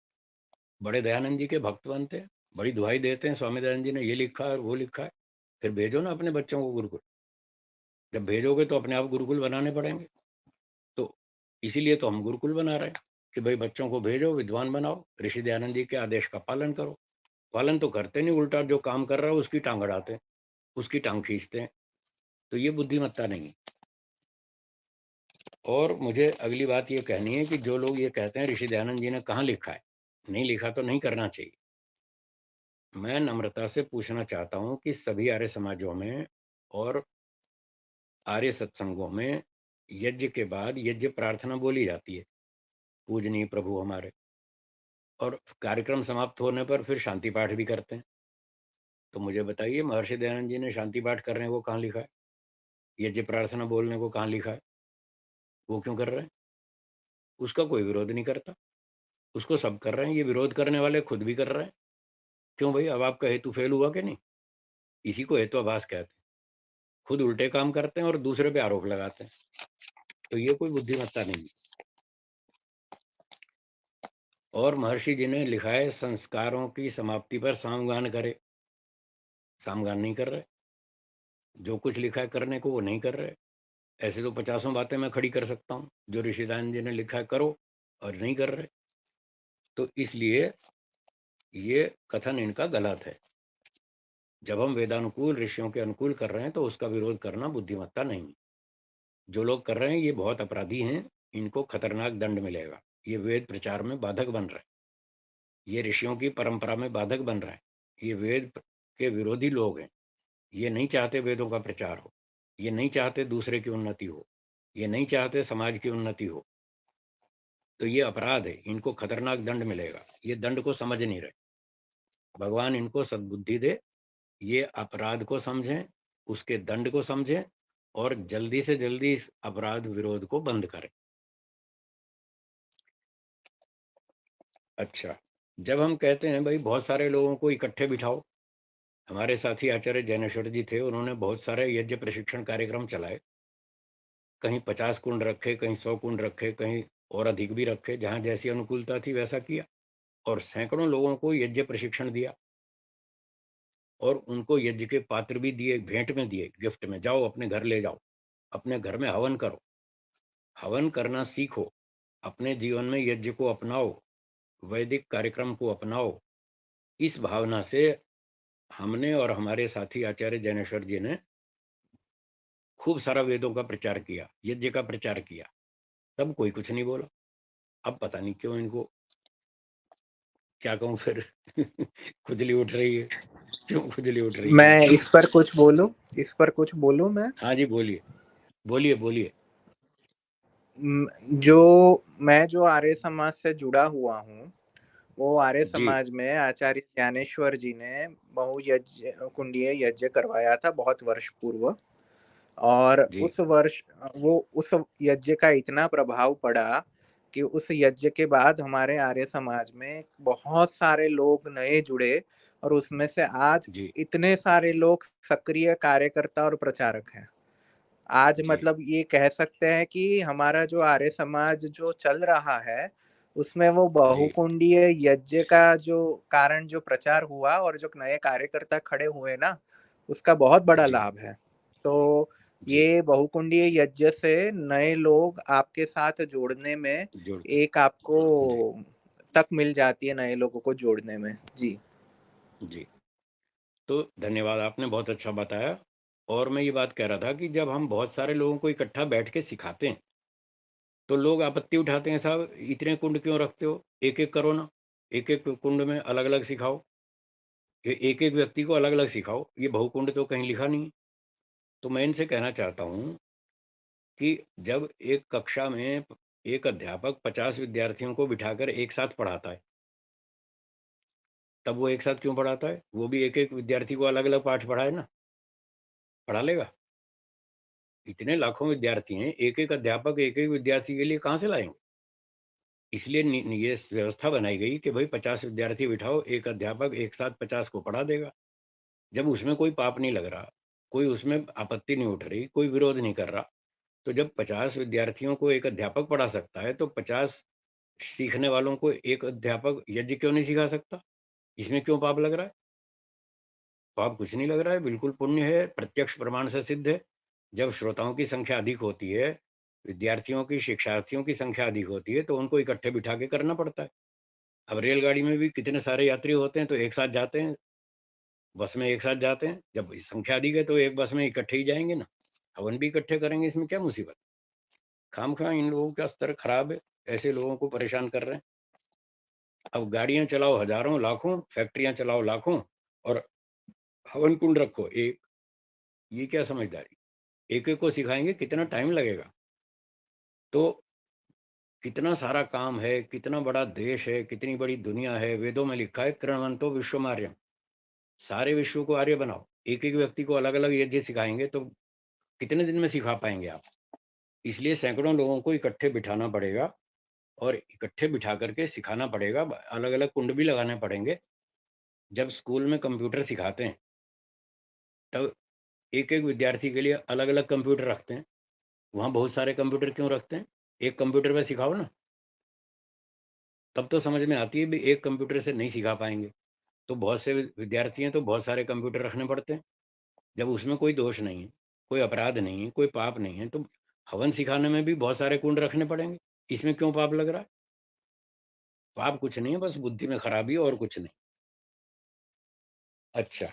बड़े दयानंद जी के भक्त बनते हैं, बड़ी दुहाई देते हैं, स्वामी दयानंद जी ने ये लिखा है और वो लिखा है। फिर भेजो ना अपने बच्चों को गुरुकुल। जब भेजोगे तो अपने आप गुरुकुल बनाने पड़ेंगे। तो इसीलिए तो हम गुरुकुल बना रहे हैं कि भाई बच्चों को भेजो, विद्वान बनाओ, ऋषि दयानंद जी के आदेश का पालन करो। पालन तो करते नहीं, उल्टा जो काम कर रहा है उसकी टांग अड़ाते हैं, उसकी टांग खींचते हैं। तो ये बुद्धिमत्ता नहीं है। और मुझे अगली बात ये कहनी है कि जो लोग ये कहते हैं ऋषि दयानंद जी ने कहाँ लिखा है, नहीं लिखा तो नहीं करना चाहिए। मैं नम्रता से पूछना चाहता हूँ कि सभी आर्य समाजों में और आर्य सत्संगों में यज्ञ के बाद यज्ञ प्रार्थना बोली जाती है, पूजनीय प्रभु हमारे, और कार्यक्रम समाप्त होने पर फिर शांति पाठ भी करते हैं। तो मुझे बताइए, महर्षि दयानंद जी ने शांति पाठ करने को कहाँ लिखा है? यज्ञ प्रार्थना बोलने को कहाँ लिखा है? वो क्यों कर रहे हैं? उसका कोई विरोध नहीं करता, उसको सब कर रहे हैं। ये विरोध करने वाले खुद भी कर रहे हैं। क्यों भाई, अब आपका हेतु फेल हुआ कि नहीं? इसी को हेतुआभास कहते हैं। खुद उल्टे काम करते हैं और दूसरे पे आरोप लगाते हैं, तो ये कोई बुद्धिमत्ता नहीं है। और महर्षि जी ने लिखा है, संस्कारों की समाप्ति पर सामगान करे। सामगान नहीं कर रहे, जो कुछ लिखा है करने को वो नहीं कर रहे। ऐसे तो पचासों बातें मैं खड़ी कर सकता हूँ जो ऋषि दयानंद जी ने लिखा है करो, और नहीं कर रहे। तो इसलिए ये कथन इनका गलत है। जब हम वेदानुकूल ऋषियों के अनुकूल कर रहे हैं तो उसका विरोध करना बुद्धिमत्ता नहीं है। जो लोग कर रहे हैं ये बहुत अपराधी हैं, इनको खतरनाक दंड मिलेगा। ये वेद प्रचार में बाधक बन रहा है, ये ऋषियों की परंपरा में बाधक बन रहा है, ये वेद के विरोधी लोग हैं। ये नहीं चाहते वेदों का प्रचार हो, ये नहीं चाहते दूसरे की उन्नति हो, ये नहीं चाहते समाज की उन्नति हो। तो ये अपराध है, इनको खतरनाक दंड मिलेगा। ये दंड को समझ नहीं रहे। भगवान इनको सद्बुद्धि दे, ये अपराध को समझें, उसके दंड को समझें, और जल्दी से जल्दी इस अपराध विरोध को बंद करें। अच्छा, जब हम कहते हैं भाई बहुत सारे लोगों को इकट्ठे बिठाओ, हमारे साथी आचार्य जैनेश्वर जी थे, उन्होंने बहुत सारे यज्ञ प्रशिक्षण कार्यक्रम चलाए। कहीं 50 कुंड रखे, कहीं 100 कुंड रखे, कहीं और अधिक भी रखे, जहां जैसी अनुकूलता थी वैसा किया, और सैकड़ों लोगों को यज्ञ प्रशिक्षण दिया, और उनको यज्ञ के पात्र भी दिए, भेंट में दिए, गिफ्ट में। जाओ अपने घर ले जाओ, अपने घर में हवन करो, हवन करना सीखो, अपने जीवन में यज्ञ को अपनाओ, वैदिक कार्यक्रम को अपनाओ। इस भावना से हमने और हमारे साथी आचार्य जैनेश्वर जी ने खूब सारा वेदों का प्रचार किया, यज्ञ का प्रचार किया, तब कोई कुछ नहीं बोला। अब पता नहीं क्यों इनको, क्या कहूँ फिर खुजली उठ रही है। क्यों खुजली उठ रही है मैं इनको? इस पर कुछ बोलूं, इस पर कुछ बोलूं मैं? हाँ जी, बोलिए, बोलिए, बोलिए। जो मैं जो आर्य समाज से जुड़ा हुआ हूँ, वो आर्य जी, समाज में आचार्य ज्ञानेश्वर जी ने बहु यज्ञ कुंडीय यज्ञ करवाया था बहुत वर्ष पूर्व। और जी, उस वर्ष वो उस यज्ञ का इतना प्रभाव पड़ा कि उस यज्ञ के बाद हमारे आर्य समाज में बहुत सारे लोग नए जुड़े, और उसमें से आज जी, इतने सारे लोग सक्रिय कार्यकर्ता और प्रचारक हैं। आज जी, मतलब ये कह सकते हैं कि हमारा जो आर्य समाज जो चल रहा है, उसमें वो जी, बहुकुंडीय यज्ञ का जो कारण जो प्रचार हुआ और जो नए कार्यकर्ता खड़े हुए ना, उसका बहुत बड़ा जी, लाभ है। तो जी, ये बहुकुंडीय यज्ञ से नए लोग आपके साथ जोड़ने में जुड़ते एक आपको हैं। जी, तक मिल जाती है नए लोगों को जोड़ने में। जी। जी। तो धन्यवाद, आपने बहुत अच्छा बताया। और मैं ये बात कह रहा था कि जब हम बहुत सारे लोगों को इकट्ठा बैठ के सिखाते हैं, तो लोग आपत्ति उठाते हैं, साहब इतने कुंड क्यों रखते हो? एक-एक करो ना, एक-एक कुंड में अलग-अलग सिखाओ। ये एक-एक व्यक्ति को अलग-अलग सिखाओ, ये बहुकुंड तो कहीं लिखा नहीं है। तो मैं इनसे कहना चाहता हूँ कि जब एक कक्षा में एक अध्यापक 50 विद्यार्थियों को बिठाकर एक साथ पढ़ाता है, तब वो एक साथ क्यों पढ़ाता है? वो भी एक-एक विद्यार्थी को अलग-अलग पाठ पढ़ाए ना, पढ़ा लेगा? इतने लाखों विद्यार्थी हैं, एक-एक अध्यापक एक-एक विद्यार्थी के लिए कहाँ से लाएँगे? इसलिए ये व्यवस्था बनाई गई कि भाई 50 विद्यार्थी बिठाओ, एक अध्यापक एक साथ 50 को पढ़ा देगा। जब उसमें कोई पाप नहीं लग रहा, कोई उसमें आपत्ति नहीं उठ रही, कोई विरोध नहीं कर रहा, तो जब 50 विद्यार्थियों को एक अध्यापक पढ़ा सकता है, तो 50 सीखने वालों को एक अध्यापक यज्ञ क्यों नहीं सिखा सकता? इसमें क्यों पाप लग रहा है? पाप कुछ नहीं लग रहा है, बिल्कुल पुण्य है, प्रत्यक्ष प्रमाण से सिद्ध है। जब श्रोताओं की संख्या अधिक होती है, विद्यार्थियों की, शिक्षार्थियों की संख्या अधिक होती है, तो उनको इकट्ठे बिठा के करना पड़ता है। अब रेलगाड़ी में भी कितने सारे यात्री होते हैं, तो एक साथ जाते हैं, बस में एक साथ जाते हैं। जब संख्या अधिक है, तो एक बस में इकट्ठे ही जाएँगे ना। हवन भी इकट्ठे करेंगे, इसमें क्या मुसीबत? खामख़ा इन लोगों का स्तर खराब है, ऐसे लोगों को परेशान कर रहे हैं। अब गाड़ियाँ चलाओ हज़ारों, लाखों, फैक्ट्रियाँ चलाओ लाखों, और हवन कुंड रखो एक, ये क्या समझदारी? एक-एक को सिखाएँगे, कितना टाइम लगेगा? तो कितना सारा काम है, कितना बड़ा देश है, कितनी बड़ी दुनिया है। वेदों में लिखा है कृण्वन्तो विश्वमार्यम्, सारे विश्व को आर्य बनाओ। एक-एक व्यक्ति को अलग-अलग यज्ञ सिखाएँगे तो कितने दिन में सिखा पाएँगे आप? इसलिए सैकड़ों लोगों को इकट्ठे बिठाना पड़ेगा और इकट्ठे बिठा कर के सिखाना पड़ेगा। अलग-अलग कुंड भी लगाने पड़ेंगे। जब स्कूल में कंप्यूटर सिखाते हैं, तब एक-एक विद्यार्थी के लिए अलग-अलग कंप्यूटर रखते हैं। वहाँ बहुत सारे कंप्यूटर क्यों रखते हैं? एक कंप्यूटर पे सिखाओ ना, तब तो समझ में आती है भी एक कंप्यूटर से नहीं सिखा पाएँगे। तो बहुत से विद्यार्थी हैं तो बहुत सारे कंप्यूटर रखने पड़ते हैं। जब उसमें कोई दोष नहीं है, कोई अपराध नहीं है, कोई पाप नहीं है, तो हवन सिखाने में भी बहुत सारे कुंड रखने पड़ेंगे। इसमें क्यों पाप लग रहा है? पाप कुछ नहीं है, बस बुद्धि में खराबी है और कुछ नहीं। अच्छा,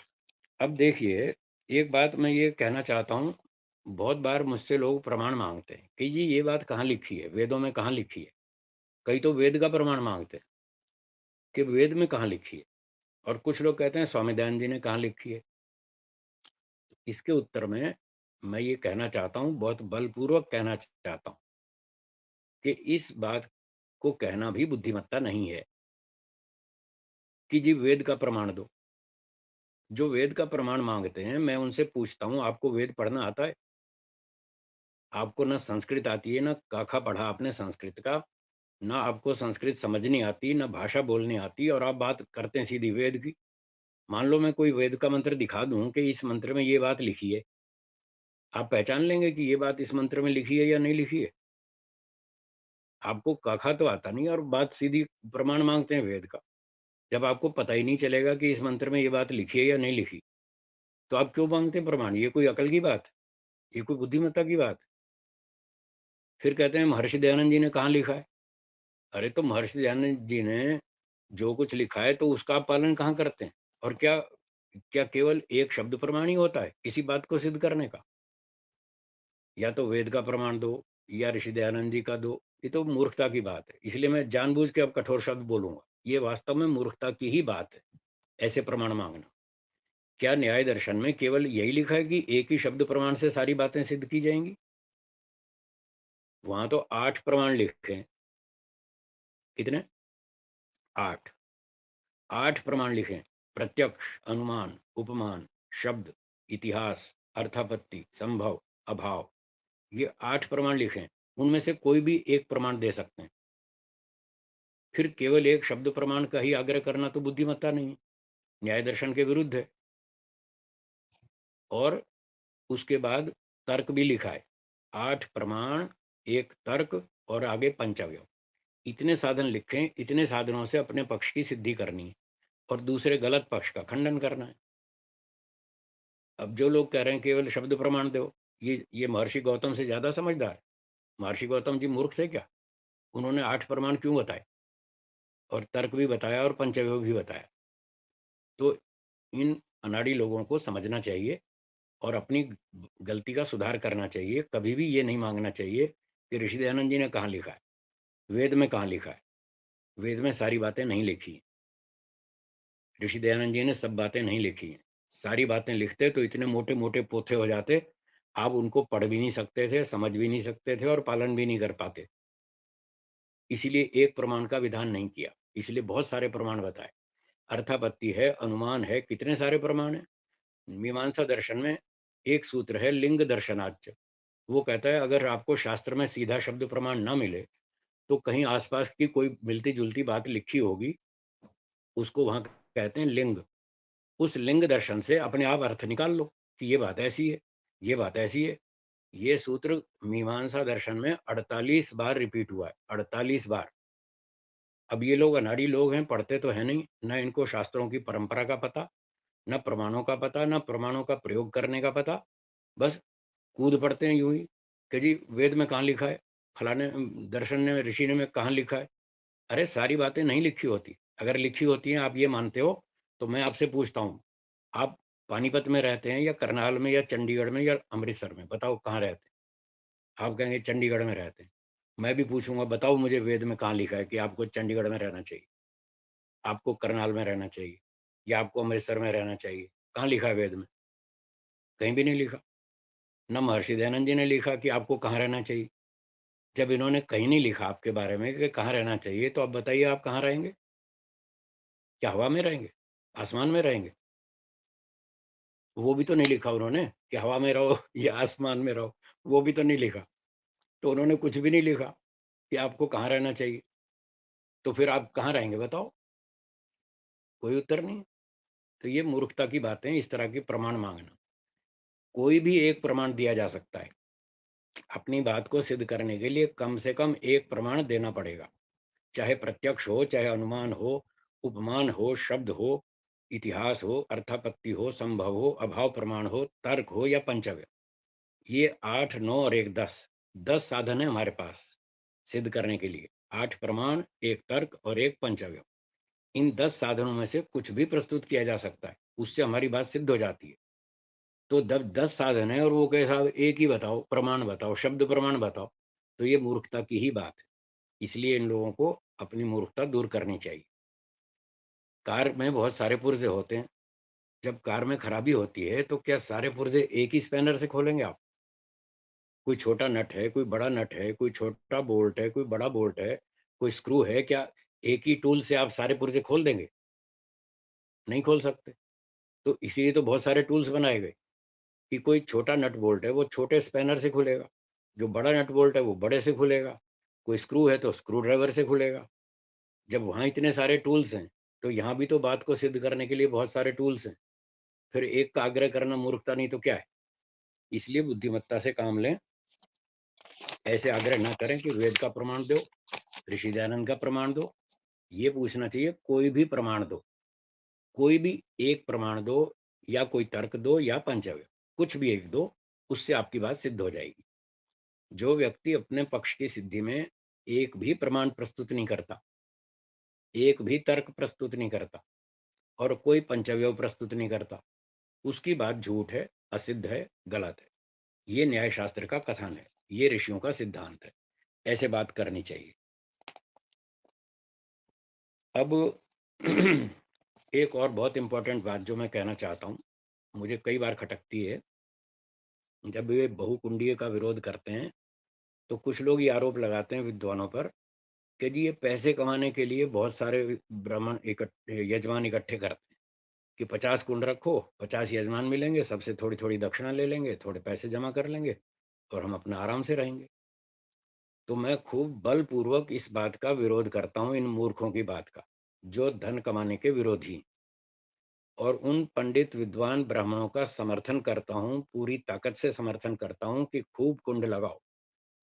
अब देखिए, एक बात मैं ये कहना चाहता हूँ, बहुत बार मुझसे लोग प्रमाण माँगते हैं कि जी ये बात कहाँ लिखी है? वेदों में कहाँ लिखी है? कई तो वेद का प्रमाण माँगते हैं कि वेद में कहाँ लिखी है? और कुछ लोग कहते हैं स्वामी दयानंद जी ने कहाँ लिखी है? इसके उत्तर में मैं ये कहना चाहता हूँ, बहुत बलपूर्वक कहना चाहता हूँ कि इस बात को कहना भी बुद्धिमत्ता नहीं है कि जी वेद का प्रमाण दो। जो वेद का प्रमाण माँगते हैं, मैं उनसे पूछता हूँ, आपको वेद पढ़ना आता है? आपको ना संस्कृत आती है, ना क, ख पढ़ा आपने संस्कृत का, ना आपको संस्कृत समझनी आती, ना भाषा बोलनी आती और आप बात करते हैं सीधी वेद की। मान लो मैं कोई वेद का मंत्र दिखा दूँ कि इस मंत्र में ये बात लिखी है, आप पहचान लेंगे कि ये बात इस मंत्र में लिखी है या नहीं लिखी है? आपको क, ख तो आता नहीं और बात सीधी प्रमाण माँगते हैं वेद का। जब आपको पता ही नहीं चलेगा कि इस मंत्र में ये बात लिखी है या नहीं लिखी, तो आप क्यों माँगते हैं प्रमाण? ये कोई अकल की बात है? ये कोई बुद्धिमत्ता की बात है? फिर कहते हैं महर्षि दयानंद जी ने कहाँ लिखा है? अरे तो महर्षि दयानंद जी ने जो कुछ लिखा है तो उसका आप पालन कहाँ करते हैं? और क्या क्या केवल एक शब्द प्रमाण ही होता है किसी बात को सिद्ध करने का? या तो वेद का प्रमाण दो या ऋषि दयानंद जी का दो। ये तो मूर्खता की बात है। इसलिए मैं जानबूझ के अब कठोर शब्द बोलूँगा। ये वास्तव में मूर्खता की ही बात है, ऐसे प्रमाण माँगना। क्या न्याय दर्शन में केवल यही लिखा है कि एक ही शब्द प्रमाण से सारी बातें सिद्ध की जाएँगी? वहाँ तो 8 प्रमाण लिखे हैं। कितने? 8। 8 प्रमाण लिखे हैं। प्रत्यक्ष, अनुमान, उपमान, शब्द, इतिहास, अर्थापत्ति, संभव, अभाव। ये 8 प्रमाण लिखे हैं। उनमें से कोई भी एक प्रमाण दे सकते हैं। फिर केवल एक शब्द प्रमाण का ही आग्रह करना तो बुद्धिमत्ता नहीं है, न्याय दर्शन के विरुद्ध है। और उसके बाद तर्क भी लिखा है। 8 प्रमाण, 1 तर्क और आगे पंचावयव। इतने साधन लिखे हैं, इतने साधनों से अपने पक्ष की सिद्धि करनी है और दूसरे गलत पक्ष का खंडन करना है। अब जो लोग कह रहे हैं केवल शब्द प्रमाण दो, ये महर्षि गौतम से ज़्यादा समझदार है। महर्षि गौतम जी मूर्ख थे क्या? उन्होंने 8 प्रमाण क्यों बताए और तर्क भी बताया और पंचवयव भी बताया। तो इन अनाड़ी लोगों को समझना चाहिए और अपनी गलती का सुधार करना चाहिए। कभी भी ये नहीं माँगना चाहिए कि ऋषि दयानंद जी ने कहाँ लिखा है, वेद में कहाँ लिखा है। वेद में सारी बातें नहीं लिखी हैं। ऋषि दयानंद जी ने सब बातें नहीं लिखी हैं। सारी बातें लिखते तो इतने मोटे-मोटे पोथे हो जाते, आप उनको पढ़ भी नहीं सकते थे, समझ भी नहीं सकते थे और पालन भी नहीं कर पाते। इसीलिए एक प्रमाण का विधान नहीं किया, इसलिए बहुत सारे प्रमाण बताए। अर्थापत्ति है, अनुमान है, कितने सारे प्रमाण हैं। मीमांसा दर्शन में एक सूत्र है लिंग दर्शनाच्च। वो कहता है अगर आपको शास्त्र में सीधा शब्द प्रमाण ना मिले, तो कहीं आस-पास की कोई मिलती-जुलती बात लिखी होगी, उसको वहाँ कहते हैं लिंग। उस लिंग दर्शन से अपने आप अर्थ निकाल लो कि ये बात ऐसी है, ये बात ऐसी है। ये सूत्र मीमांसा दर्शन में 48 बार रिपीट हुआ है, 48 बार। अब ये लोग अनाड़ी लोग हैं, पढ़ते तो हैं नहीं, ना इनको शास्त्रों की परंपरा का पता, ना प्रमाणों का पता, ना प्रमाणों का प्रयोग करने का पता। बस कूद पड़ते हैं यूँ ही कि जी वेद में कहाँ लिखा है, फलाने दर्शन ने ऋषि ने में कहाँ लिखा है। अरे सारी बातें नहीं लिखी होती। अगर लिखी होती हैं आप ये मानते हो, तो मैं आपसे पूछता हूँ, आप पानीपत में रहते हैं या करनाल में या चंडीगढ़ में या अमृतसर में? बताओ कहाँ रहते हैं? आप कहेंगे चंडीगढ़ में रहते हैं। मैं भी पूछूँगा बताओ मुझे वेद में कहाँ लिखा है कि आपको चंडीगढ़ में रहना चाहिए, आपको करनाल में रहना चाहिए या आपको अमृतसर में रहना चाहिए? कहाँ लिखा है वेद में? कहीं भी नहीं लिखा। ना महर्षि दयानंद जी ने लिखा कि आपको कहाँ रहना चाहिए। जब इन्होंने कहीं नहीं लिखा आपके बारे में कि कहाँ रहना चाहिए, तो अब बताइए आप कहाँ रहेंगे? क्या हवा में रहेंगे? आसमान में रहेंगे? वो भी तो नहीं लिखा उन्होंने कि हवा में रहो या आसमान में रहो, वो भी तो नहीं लिखा। तो उन्होंने कुछ भी नहीं लिखा कि आपको कहाँ रहना चाहिए, तो फिर आप कहाँ रहेंगे बताओ? कोई उत्तर नहीं। तो ये मूर्खता की बातें, इस तरह के प्रमाण माँगना। कोई भी एक प्रमाण दिया जा सकता है। अपनी बात को सिद्ध करने के लिए कम से कम एक प्रमाण देना पड़ेगा। चाहे प्रत्यक्ष हो, चाहे अनुमान हो, उपमान हो, शब्द हो, इतिहास हो, अर्थापत्ति हो, संभव हो, अभाव प्रमाण हो, तर्क हो या पंचव्य। ये 8, 9 और 1 10, 10 साधन है हमारे पास सिद्ध करने के लिए। 8 प्रमाण, 1 तर्क और 1 पंचव्य। इन 10 साधनों में से कुछ भी प्रस्तुत किया जा सकता है, उससे हमारी बात सिद्ध हो जाती है। तो जब 10 साधन है और वो कहे साहब एक ही बताओ, प्रमाण बताओ, शब्द प्रमाण बताओ, तो ये मूर्खता की ही बात है। इसलिए इन लोगों को अपनी मूर्खता दूर करनी चाहिए। कार में बहुत सारे पुर्जे होते हैं। जब कार में खराबी होती है, तो क्या सारे पुर्जे एक ही स्पैनर से खोलेंगे आप? कोई छोटा नट है, कोई बड़ा नट है, कोई छोटा बोल्ट है, कोई बड़ा बोल्ट है, कोई स्क्रू है, क्या एक ही टूल से आप सारे पुर्जे खोल देंगे? नहीं खोल सकते। तो इसीलिए तो बहुत सारे टूल्स बनाए गए कि कोई छोटा नट बोल्ट है, वो छोटे स्पैनर से खुलेगा। जो बड़ा नट बोल्ट है, वो बड़े से खुलेगा। कोई स्क्रू है, तो स्क्रू ड्राइवर से खुलेगा। जब वहाँ इतने सारे टूल्स हैं, तो यहाँ भी तो बात को सिद्ध करने के लिए बहुत सारे टूल्स हैं। फिर एक का आग्रह करना मूर्खता नहीं तो क्या है? इसलिए बुद्धिमत्ता से काम लें। ऐसे आग्रह ना करें कि वेद का प्रमाण दो, ऋषि दयानंद का प्रमाण दो। ये पूछना चाहिए कोई भी प्रमाण दो, कोई भी एक प्रमाण दो, या कोई तर्क दो या पंचव्य, कुछ भी एक दो, उससे आपकी बात सिद्ध हो जाएगी। जो व्यक्ति अपने पक्ष की सिद्धि में एक भी प्रमाण प्रस्तुत नहीं करता, एक भी तर्क प्रस्तुत नहीं करता और कोई पंचव्य प्रस्तुत नहीं करता, उसकी बात झूठ है, असिद्ध है, गलत है। ये न्याय शास्त्र का कथन है, ये ऋषियों का सिद्धांत है। ऐसे बात करनी चाहिए। अब एक और बहुत इंपॉर्टेंट बात जो मैं कहना चाहता हूँ, मुझे कई बार खटकती है। जब वे बहुकुंडीय का विरोध करते हैं, तो कुछ लोग ये आरोप लगाते हैं विद्वानों पर कि जी ये पैसे कमाने के लिए बहुत सारे ब्राह्मण इकट्ठे, यजमान इकट्ठे करते हैं कि 50 कुंड रखो, 50 यजमान मिलेंगे, सबसे थोड़ी थोड़ी दक्षिणा ले लेंगे, थोड़े पैसे जमा कर लेंगे और हम अपना आराम से रहेंगे। तो मैं खूब बलपूर्वक इस बात का विरोध करता हूँ, इन मूर्खों की बात का, जो धन कमाने के विरोधी हैं। और उन पंडित विद्वान ब्राह्मणों का समर्थन करता हूँ, पूरी ताकत से समर्थन करता हूँ कि खूब कुंड लगाओ,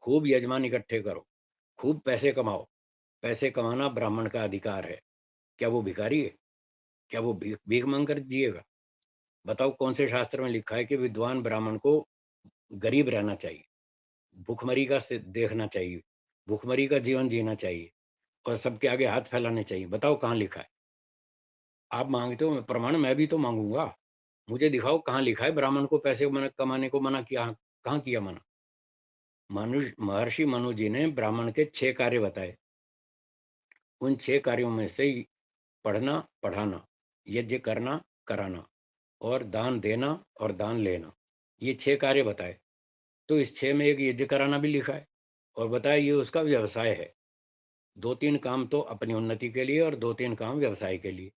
खूब यजमान इकट्ठे करो, खूब पैसे कमाओ। पैसे कमाना ब्राह्मण का अधिकार है। क्या वो भिखारी है? क्या वो भीख भीख मांग कर जिएगा? बताओ कौन से शास्त्र में लिखा है कि विद्वान ब्राह्मण को गरीब रहना चाहिए, भूखमरी का देखना चाहिए, भूखमरी का जीवन जीना चाहिए और सबके आगे हाथ फैलाने चाहिए? बताओ कहाँ लिखा है? आप मांगते हो प्रमाण, मैं भी तो मांगूंगा। मुझे दिखाओ कहाँ लिखा है ब्राह्मण को पैसे कमाने को मना किया? कहाँ किया मना? मनुष्य महर्षि मनु जी ने ब्राह्मण के 6 कार्य बताए। उन 6 कार्यों में से पढ़ना, पढ़ाना, यज्ञ करना, कराना और दान देना और दान लेना, ये 6 कार्य बताए। तो इस 6 में एक यज्ञ कराना भी लिखा है और बताया ये उसका व्यवसाय है। 2-3 काम तो अपनी उन्नति के लिए और 2-3 काम व्यवसाय के लिए।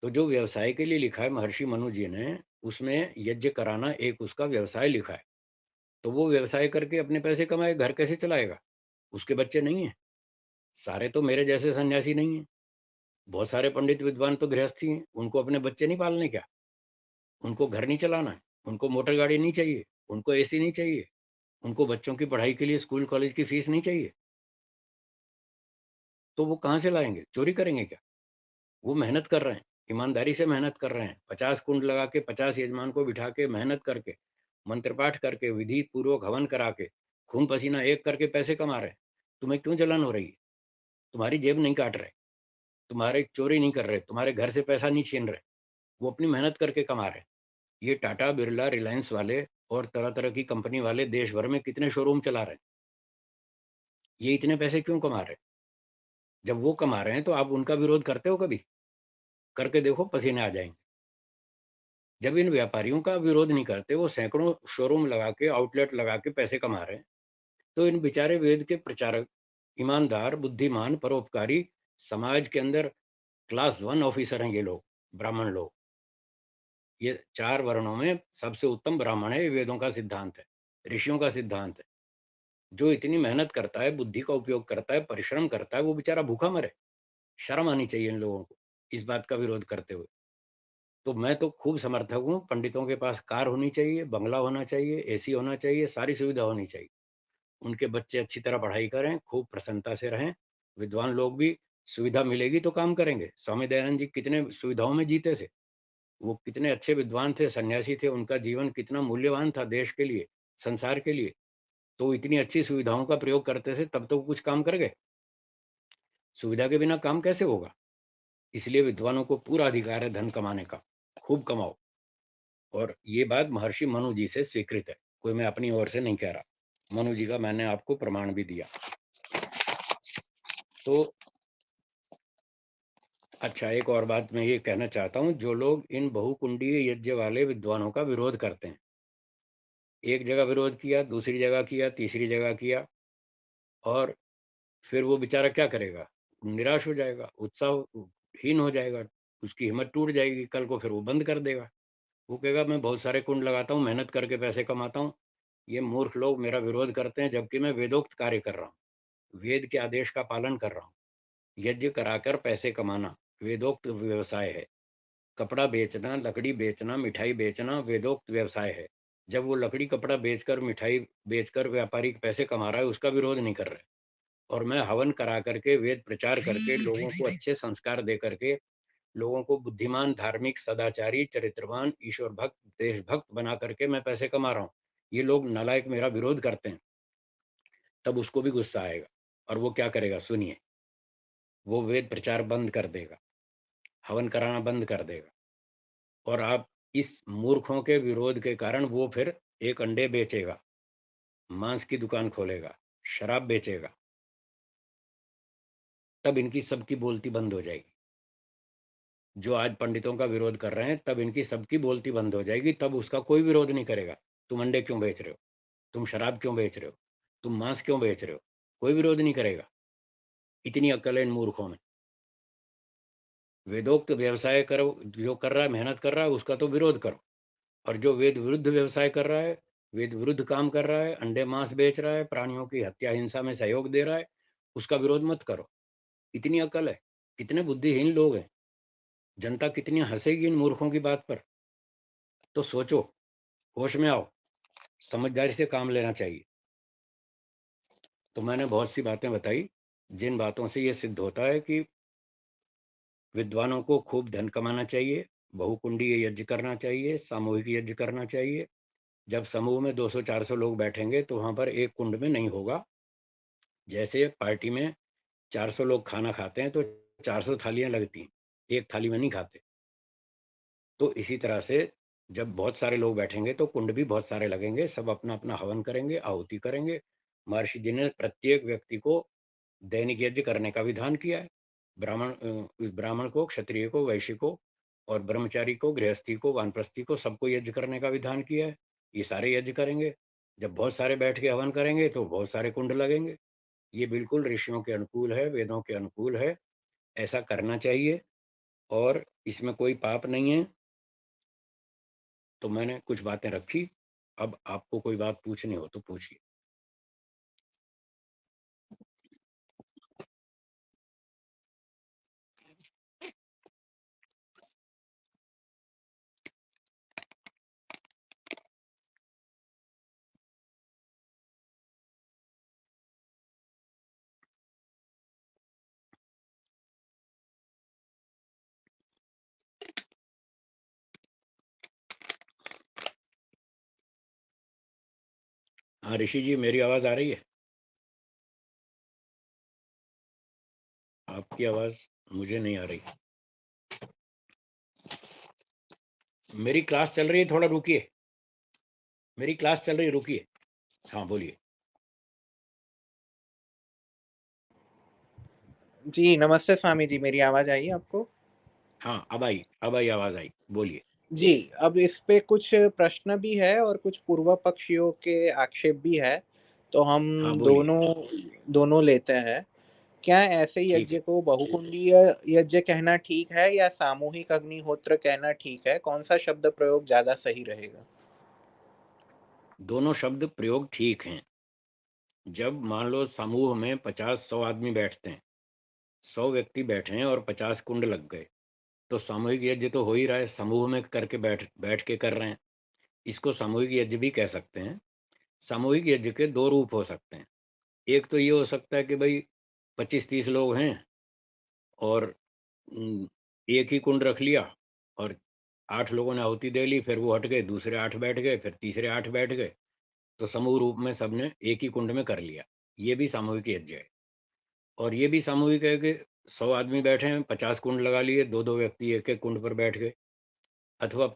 तो जो व्यवसाय के लिए लिखा है महर्षि मनु जी ने, उसमें यज्ञ कराना एक उसका व्यवसाय लिखा है। तो वो व्यवसाय करके अपने पैसे कमाए, घर कैसे चलाएगा? उसके बच्चे नहीं हैं। सारे तो मेरे जैसे सन्यासी नहीं हैं। बहुत सारे पंडित विद्वान तो गृहस्थी हैं, उनको अपने बच्चे नहीं पालने क्या? उनको घर नहीं चलाना है, उनको मोटर गाड़ी नहीं चाहिए, उनको एसी नहीं चाहिए, उनको बच्चों की पढ़ाई के लिए स्कूल कॉलेज की फीस नहीं चाहिए। तो वो कहाँ से लाएँगे? चोरी करेंगे क्या? वो मेहनत कर रहे हैं, ईमानदारी से मेहनत कर रहे हैं। 50 कुंड लगा के, 50 यजमान को बिठा के, मेहनत करके, मंत्र पाठ करके, विधि पूर्वक हवन करा के, खून पसीना एक करके पैसे कमा रहे हैं। तुम्हें क्यों जलन हो रही है? तुम्हारी जेब नहीं काट रहे, तुम्हारे चोरी नहीं कर रहे, तुम्हारे घर से पैसा नहीं छीन रहे, वो अपनी मेहनत करके कमा रहे हैं। ये टाटा, बिरला, रिलायंस वाले और तरह-तरह की कंपनी वाले देश भर में कितने शोरूम चला रहे हैं। ये इतने पैसे क्यों कमा रहे हैं? जब वो कमा रहे हैं तो आप उनका विरोध करते हो कभी? करके देखो, पसीने आ जाएँगे। जब इन व्यापारियों का विरोध नहीं करते, वो सैकड़ों शोरूम लगा के, आउटलेट लगा के पैसे कमा रहे हैं, तो इन बेचारे वेद के प्रचारक, ईमानदार, बुद्धिमान, परोपकारी, समाज के अंदर क्लास 1 ऑफिसर हैं ये लोग, ब्राह्मण लोग। ये 4 वर्णों में सबसे उत्तम ब्राह्मण है, ये वेदों का सिद्धांत है, ऋषियों का सिद्धांत है। जो इतनी मेहनत करता है, बुद्धि का उपयोग करता है, परिश्रम करता है, वो बेचारा भूखा मरे। शर्म आनी चाहिए इन लोगों को, इस बात का विरोध करते हुए। तो मैं तो खूब समर्थक हूँ, पंडितों के पास कार होनी चाहिए, बंगला होना चाहिए, एसी होना चाहिए, सारी सुविधा होनी चाहिए। उनके बच्चे अच्छी तरह पढ़ाई करें, खूब प्रसन्नता से रहें। विद्वान लोग भी सुविधा मिलेगी तो काम करेंगे। स्वामी दयानंद जी कितने सुविधाओं में जीते थे। वो कितने अच्छे विद्वान थे, सन्यासी थे, उनका जीवन कितना मूल्यवान था देश के लिए, संसार के लिए। तो वो इतनी अच्छी सुविधाओं का प्रयोग करते थे, तब तो वो कुछ काम कर गए। सुविधा के बिना काम कैसे होगा? इसलिए विद्वानों को पूरा अधिकार है धन कमाने का, खूब कमाओ। और ये बात महर्षि मनु जी से स्वीकृत है, कोई मैं अपनी ओर से नहीं कह रहा। मनु जी का मैंने आपको प्रमाण भी दिया। तो अच्छा, एक और बात मैं ये कहना चाहता हूँ, जो लोग इन बहुकुंडीय यज्ञ वाले विद्वानों का विरोध करते हैं, एक जगह विरोध किया, दूसरी जगह किया, तीसरी जगह किया, और फिर वो बेचारा क्या करेगा? निराश हो जाएगा, उत्साहहीन हो जाएगा, उसकी हिम्मत टूट जाएगी, कल को फिर वो बंद कर देगा। वो कहेगा मैं बहुत सारे कुंड लगाता हूँ, मेहनत करके पैसे कमाता हूँ, ये मूर्ख लोग मेरा विरोध करते हैं, जबकि मैं वेदोक्त कार्य कर रहा हूँ, वेद के आदेश का पालन कर रहा हूँ। यज्ञ कराकर पैसे कमाना वेदोक्त व्यवसाय है। कपड़ा बेचना, लकड़ी बेचना, मिठाई बेचना वेदोक्त व्यवसाय है। जब वो लकड़ी कपड़ा बेचकर, मिठाई बेचकर व्यापारी पैसे कमा रहा है, उसका विरोध नहीं कर रहे। और मैं हवन करा करके, वेद प्रचार करके, लोगों को अच्छे संस्कार दे करके, लोगों को बुद्धिमान, धार्मिक, सदाचारी, चरित्रवान, ईश्वर भक्त, देशभक्त बना करके मैं पैसे कमा रहा हूँ। ये लोग नालायक मेरा विरोध करते हैं, तब उसको भी गुस्सा आएगा, और वो क्या करेगा सुनिए। वो वेद प्रचार बंद कर देगा, हवन कराना बंद कर देगा, और आप इस मूर्खों के विरोध के कारण वो फिर एक अंडे बेचेगा, मांस की दुकान खोलेगा, शराब बेचेगा। तब इनकी सबकी बोलती बंद हो जाएगी। जो आज पंडितों का विरोध कर रहे हैं, तब इनकी सबकी बोलती बंद हो जाएगी, तब उसका कोई विरोध नहीं करेगा। तुम अंडे क्यों बेच रहे हो? तुम शराब क्यों बेच रहे हो? तुम मांस क्यों बेच रहे हो? कोई विरोध नहीं करेगा। इतनी अक्ल है इन मूर्खों में। वेदोक्त व्यवसाय करो, जो कर रहा है, मेहनत कर रहा है, उसका तो विरोध करो। और जो वेद विरुद्ध व्यवसाय कर रहा है, वेद विरुद्ध काम कर रहा है, अंडे मांस बेच रहा है, प्राणियों की हत्या हिंसा में सहयोग दे रहा है, उसका विरोध मत करो। इतनी अकल है। कितने बुद्धिहीन लोग हैं। जनता कितनी हंसेगी इन मूर्खों की बात पर। तो सोचो, होश में आओ, समझदारी से काम लेना चाहिए। तो मैंने बहुत सी बातें बताई, जिन बातों से ये सिद्ध होता है कि विद्वानों को खूब धन कमाना चाहिए, बहुकुंडीय यज्ञ करना चाहिए, सामूहिक यज्ञ करना चाहिए। जब समूह में 200-400 लोग बैठेंगे तो वहां पर एक कुंड में नहीं होगा। जैसे पार्टी में 400 लोग खाना खाते हैं तो 400 थालियां लगती हैं, एक थाली में नहीं खाते। तो इसी तरह से जब बहुत सारे लोग बैठेंगे तो कुंड भी बहुत सारे लगेंगे, सब अपना अपना हवन करेंगे, आहुति करेंगे। महर्षि जी ने प्रत्येक व्यक्ति को दैनिक यज्ञ करने का विधान किया है। ब्राह्मण को, क्षत्रिय को, वैश्य को, और ब्रह्मचारी को, गृहस्थी को, वानप्रस्थी को, सबको यज्ञ करने का विधान किया है। ये सारे यज्ञ करेंगे। जब बहुत सारे बैठ के हवन करेंगे तो बहुत सारे कुंड लगेंगे। ये बिल्कुल ऋषियों के अनुकूल है, वेदों के अनुकूल है। ऐसा करना चाहिए, और इसमें कोई पाप नहीं है। तो मैंने कुछ बातें रखी। अब आपको कोई बात पूछनी हो तो पूछिए। हाँ ऋषि जी, मेरी आवाज आ रही है? आपकी आवाज मुझे नहीं आ रही। मेरी क्लास चल रही है, थोड़ा रुकिए। मेरी क्लास चल रही है, रुकिए। हाँ बोलिए। जी, नमस्ते स्वामी जी, मेरी आवाज़ आई आपको? हाँ, अब आई आवाज आई, बोलिए। जी, अब इस पे कुछ प्रश्न भी है और कुछ पूर्व पक्षियों के आक्षेप भी है। तो हम हाँ, बोलिए। दोनों दोनों लेते हैं। क्या ऐसे ठीक यज्ञ है। को बहुकुंडीय यज्ञ कहना ठीक है या सामूहिक अग्निहोत्र कहना ठीक है? कौन-सा शब्द प्रयोग ज़्यादा सही रहेगा? दोनों शब्द प्रयोग ठीक हैं। जब मान लो समूह में 50-100 आदमी बैठते हैं, 100 व्यक्ति बैठे हैं और 50 कुंड लग गए, तो सामूहिक यज्ञ तो हो ही रहा है, समूह में करके बैठ बैठ के कर रहे हैं। इसको सामूहिक यज्ञ भी कह सकते हैं। सामूहिक यज्ञ के 2 रूप हो सकते हैं। एक तो ये हो सकता है कि भई 25-30 लोग हैं और एक ही कुंड रख लिया और 8 लोगों ने आहुति दे ली, फिर वो हट गए, दूसरे 8 बैठ गए, फिर तीसरे 8 बैठ गए, तो समूह रूप में सबने एक ही कुंड में कर लिया। ये भी सामूहिक यज्ञ है। और ये भी सामूहिक है कि 100 आदमी बैठे हैं, 50 कुंड लगा लिए, 2-2 व्यक्ति एक-एक कुंड पर बैठ गए, अथवा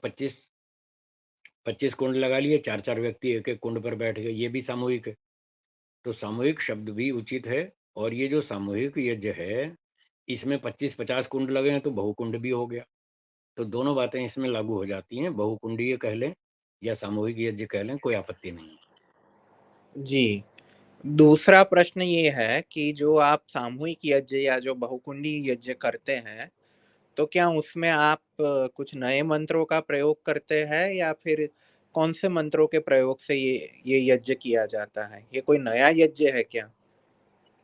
25 कुंड लगा लिए, 4-4 व्यक्ति एक-एक कुंड पर बैठ गए, ये भी सामूहिक है। तो सामूहिक शब्द भी उचित है। और ये जो सामूहिक यज्ञ है, इसमें 25-50 कुंड लगे हैं तो बहुकुंड भी हो गया। तो दोनों बातें इसमें लागू हो जाती हैं, बहुकुंडीय कह लें या सामूहिक यज्ञ कह लें, कोई आपत्ति नहीं है। जी। दूसरा प्रश्न ये है कि जो आप सामूहिक यज्ञ या जो बहुकुंडी यज्ञ करते हैं, तो क्या उसमें आप कुछ नए मंत्रों का प्रयोग करते हैं या फिर कौन से मंत्रों के प्रयोग से ये यज्ञ किया जाता है? ये कोई नया यज्ञ है क्या?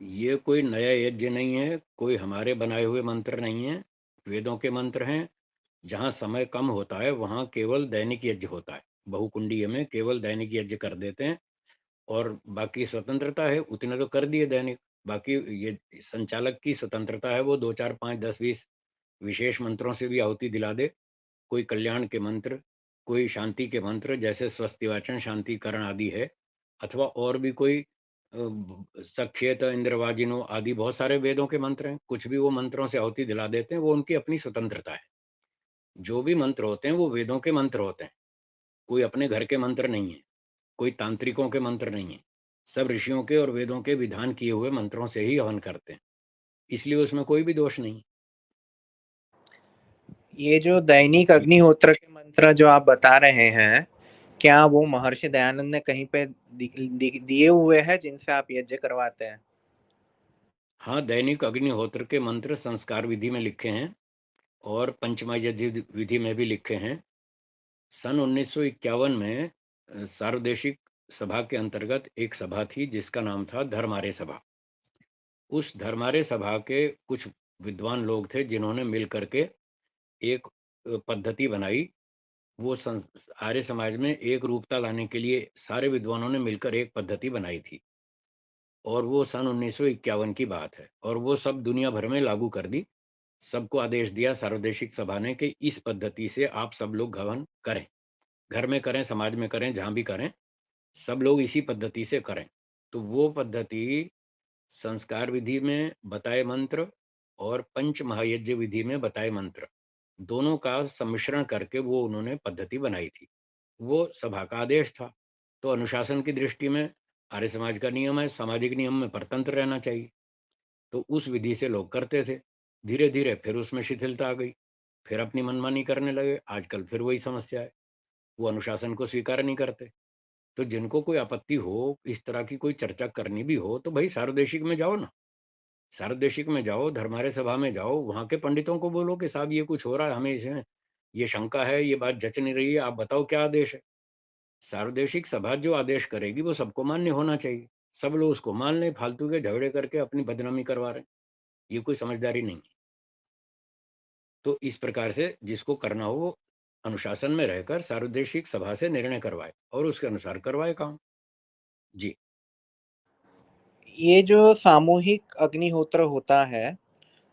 ये कोई नया यज्ञ नहीं है, कोई हमारे बनाए हुए मंत्र नहीं है, वेदों के मंत्र हैं। जहाँ समय कम होता है, वहाँ केवल दैनिक यज्ञ होता है। बहुकुंडीय में केवल दैनिक यज्ञ कर देते हैं और बाकी स्वतंत्रता है, उतने तो कर दिए दैनिक। बाकी ये संचालक की स्वतंत्रता है, वो 2, 4, 5, 10, 20 विशेष मंत्रों से भी आहुति दिला दे। कोई कल्याण के मंत्र, कोई शांति के मंत्र जैसे स्वस्तिवाचन, शांतिकरण आदि है, अथवा और भी कोई सख्येत, इंद्रवाजिनो आदि बहुत सारे वेदों के मंत्र हैं। कुछ भी वो मंत्रों से आहुति दिला देते हैं, वो उनकी अपनी स्वतंत्रता है। जो भी मंत्र होते हैं, वो वेदों के मंत्र होते हैं। कोई अपने घर के मंत्र नहीं है, कोई तांत्रिकों के मंत्र नहीं है। सब ऋषियों के और वेदों के विधान किए हुए मंत्रों से ही हवन करते हैं। इसलिए उसमें कोई भी दोष नहीं। ये जो दैनिक जी। अग्निहोत्र के मंत्र जो आप बता रहे हैं, क्या वो महर्षि दयानंद ने कहीं पे दिए हुए हैं जिनसे आप यज्ञ करवाते हैं? हाँ, दैनिक अग्निहोत्र के मंत्र संस्कार विधि में लिखे हैं और पंचमा यज्ञ विधि में भी लिखे हैं। सन 1951 में सार्वदेशिक सभा के अंतर्गत एक सभा थी जिसका नाम था धर्मार्य सभा। उस धर्मार्य सभा के कुछ विद्वान लोग थे जिन्होंने मिल करके एक पद्धति बनाई। वो आर्य समाज में एक रूपता लाने के लिए सारे विद्वानों ने मिलकर एक पद्धति बनाई थी और वो सन 1951 की बात है और वो सब दुनिया भर में लागू कर दी। सबको आदेश दिया सार्वदेशिक सभा ने कि इस पद्धति से आप सब लोग हवन करें, घर में करें, समाज में करें, जहां भी करें, सब लोग इसी पद्धति से करें। तो वो पद्धति संस्कार विधि में बताए मंत्र और पंच महायज्ञ विधि में बताए मंत्र, दोनों का सम्मिश्रण करके वो उन्होंने पद्धति बनाई थी। वो सभा का आदेश था। तो अनुशासन की दृष्टि में आर्य समाज का नियम है, सामाजिक नियम में परतंत्र रहना चाहिए। तो उस विधि से लोग करते थे। धीरे-धीरे फिर उसमें शिथिलता आ गई, फिर अपनी मनमानी करने लगे। आजकल फिर वही समस्या है, वो अनुशासन को स्वीकार नहीं करते। तो जिनको कोई आपत्ति हो, इस तरह की कोई चर्चा करनी भी हो, तो भई सार्वदेशिक में जाओ ना। सार्वदेशिक में जाओ, धर्मार्य सभा में जाओ, वहाँ के पंडितों को बोलो कि साहब ये कुछ हो रहा है, हमें इसमें ये शंका है, ये बात जच नहीं रही है, आप बताओ क्या आदेश है? सार्वदेशिक सभा जो आदेश करेगी वो सबको मान्य होना चाहिए। सब लोग उसको मान लें, फालतू के झगड़े करके अपनी बदनामी करवा रहे हैं, ये कोई समझदारी नहीं है। तो इस प्रकार से जिसको करना हो वो अनुशासन में रहकर सार्वदेशिक सभा से निर्णय करवाए और उसके अनुसार करवाए काम। जी। ये जो सामूहिक अग्निहोत्र होता है,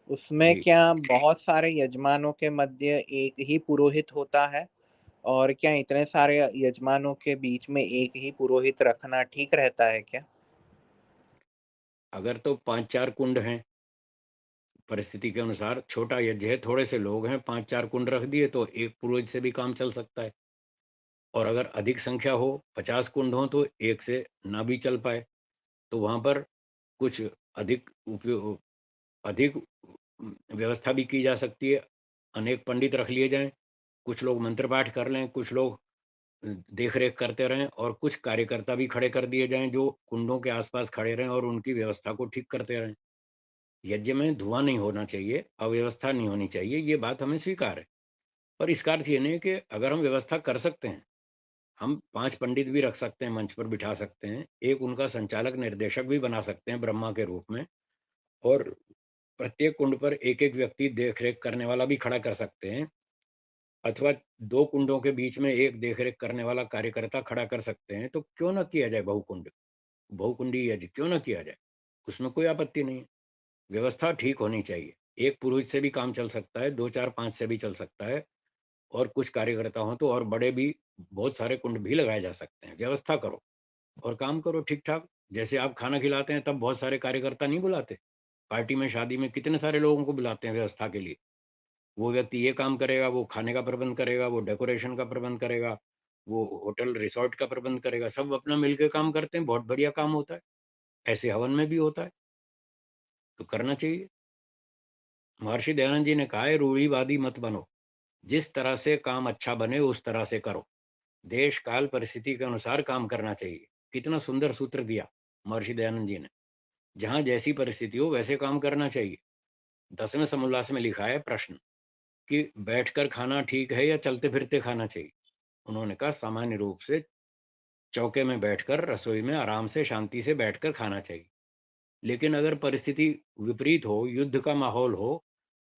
उसमें जी। क्या बहुत सारे यजमानों के मध्य एक ही पुरोहित होता है? और क्या इतने सारे यजमानों के बीच में एक ही पुरोहित रखना ठीक रहता है क्या? अगर तो 5-4 कुंड हैं, परिस्थिति के अनुसार छोटा यज्ञ है, थोड़े से लोग हैं, 5-4 कुंड रख दिए तो एक पुरोहित से भी काम चल सकता है। और अगर अधिक संख्या हो, 50 कुंड हो तो एक से ना भी चल पाए, तो वहाँ पर कुछ अधिक अधिक व्यवस्था भी की जा सकती है। अनेक पंडित रख लिए जाएँ, कुछ लोग मंत्र पाठ कर लें, कुछ लोग देख रेख करते रहें और कुछ कार्यकर्ता भी खड़े कर दिए जाएं जो कुंडों के आसपास खड़े रहें और उनकी व्यवस्था को ठीक करते रहें। यज्ञ में धुआं नहीं होना चाहिए, अव्यवस्था नहीं होनी चाहिए, ये बात हमें स्वीकार है। पर इसका अर्थ ये नहीं कि अगर हम व्यवस्था कर सकते हैं, हम 5 पंडित भी रख सकते हैं, मंच पर बिठा सकते हैं, एक उनका संचालक निर्देशक भी बना सकते हैं ब्रह्मा के रूप में, और प्रत्येक कुंड पर एक-एक व्यक्ति देख-रेख करने वाला भी खड़ा कर सकते हैं, अथवा 2 कुंडों के बीच में एक देख-रेख करने वाला कार्यकर्ता खड़ा कर सकते हैं, तो क्यों ना किया जाए बहुकुंडी यज्ञ क्यों ना किया जाए? उसमें कोई आपत्ति नहीं है। व्यवस्था ठीक होनी चाहिए। एक पुरोहित से भी काम चल सकता है, 2, 4, 5 से भी चल सकता है, और कुछ कार्यकर्ता हों तो और बड़े भी बहुत सारे कुंड भी लगाए जा सकते हैं। व्यवस्था करो और काम करो ठीक-ठाक। जैसे आप खाना खिलाते हैं तब बहुत सारे कार्यकर्ता नहीं बुलाते? पार्टी में, शादी में कितने सारे लोगों को बुलाते हैं व्यवस्था के लिए। वो व्यक्ति ये काम करेगा, वो खाने का प्रबंध करेगा, वो डेकोरेशन का प्रबंध करेगा, वो होटल रिसॉर्ट का प्रबंध करेगा, सब अपना मिल के काम करते हैं, बहुत बढ़िया काम होता है। ऐसे हवन में भी होता है, तो करना चाहिए। महर्षि दयानंद जी ने कहा है, रूढ़िवादी मत बनो, जिस तरह से काम अच्छा बने उस तरह से करो। देश काल परिस्थिति के अनुसार काम करना चाहिए। कितना सुंदर सूत्र दिया महर्षि दयानंद जी ने। जहां जैसी परिस्थिति हो वैसे काम करना चाहिए। 10वें समोल्लास में लिखा है प्रश्न कि बैठकर खाना ठीक है या चलते फिरते खाना चाहिए। उन्होंने कहा सामान्य रूप से चौके में बैठकर रसोई में आराम से शांति से बैठकर खाना चाहिए। लेकिन अगर परिस्थिति विपरीत हो, युद्ध का माहौल हो,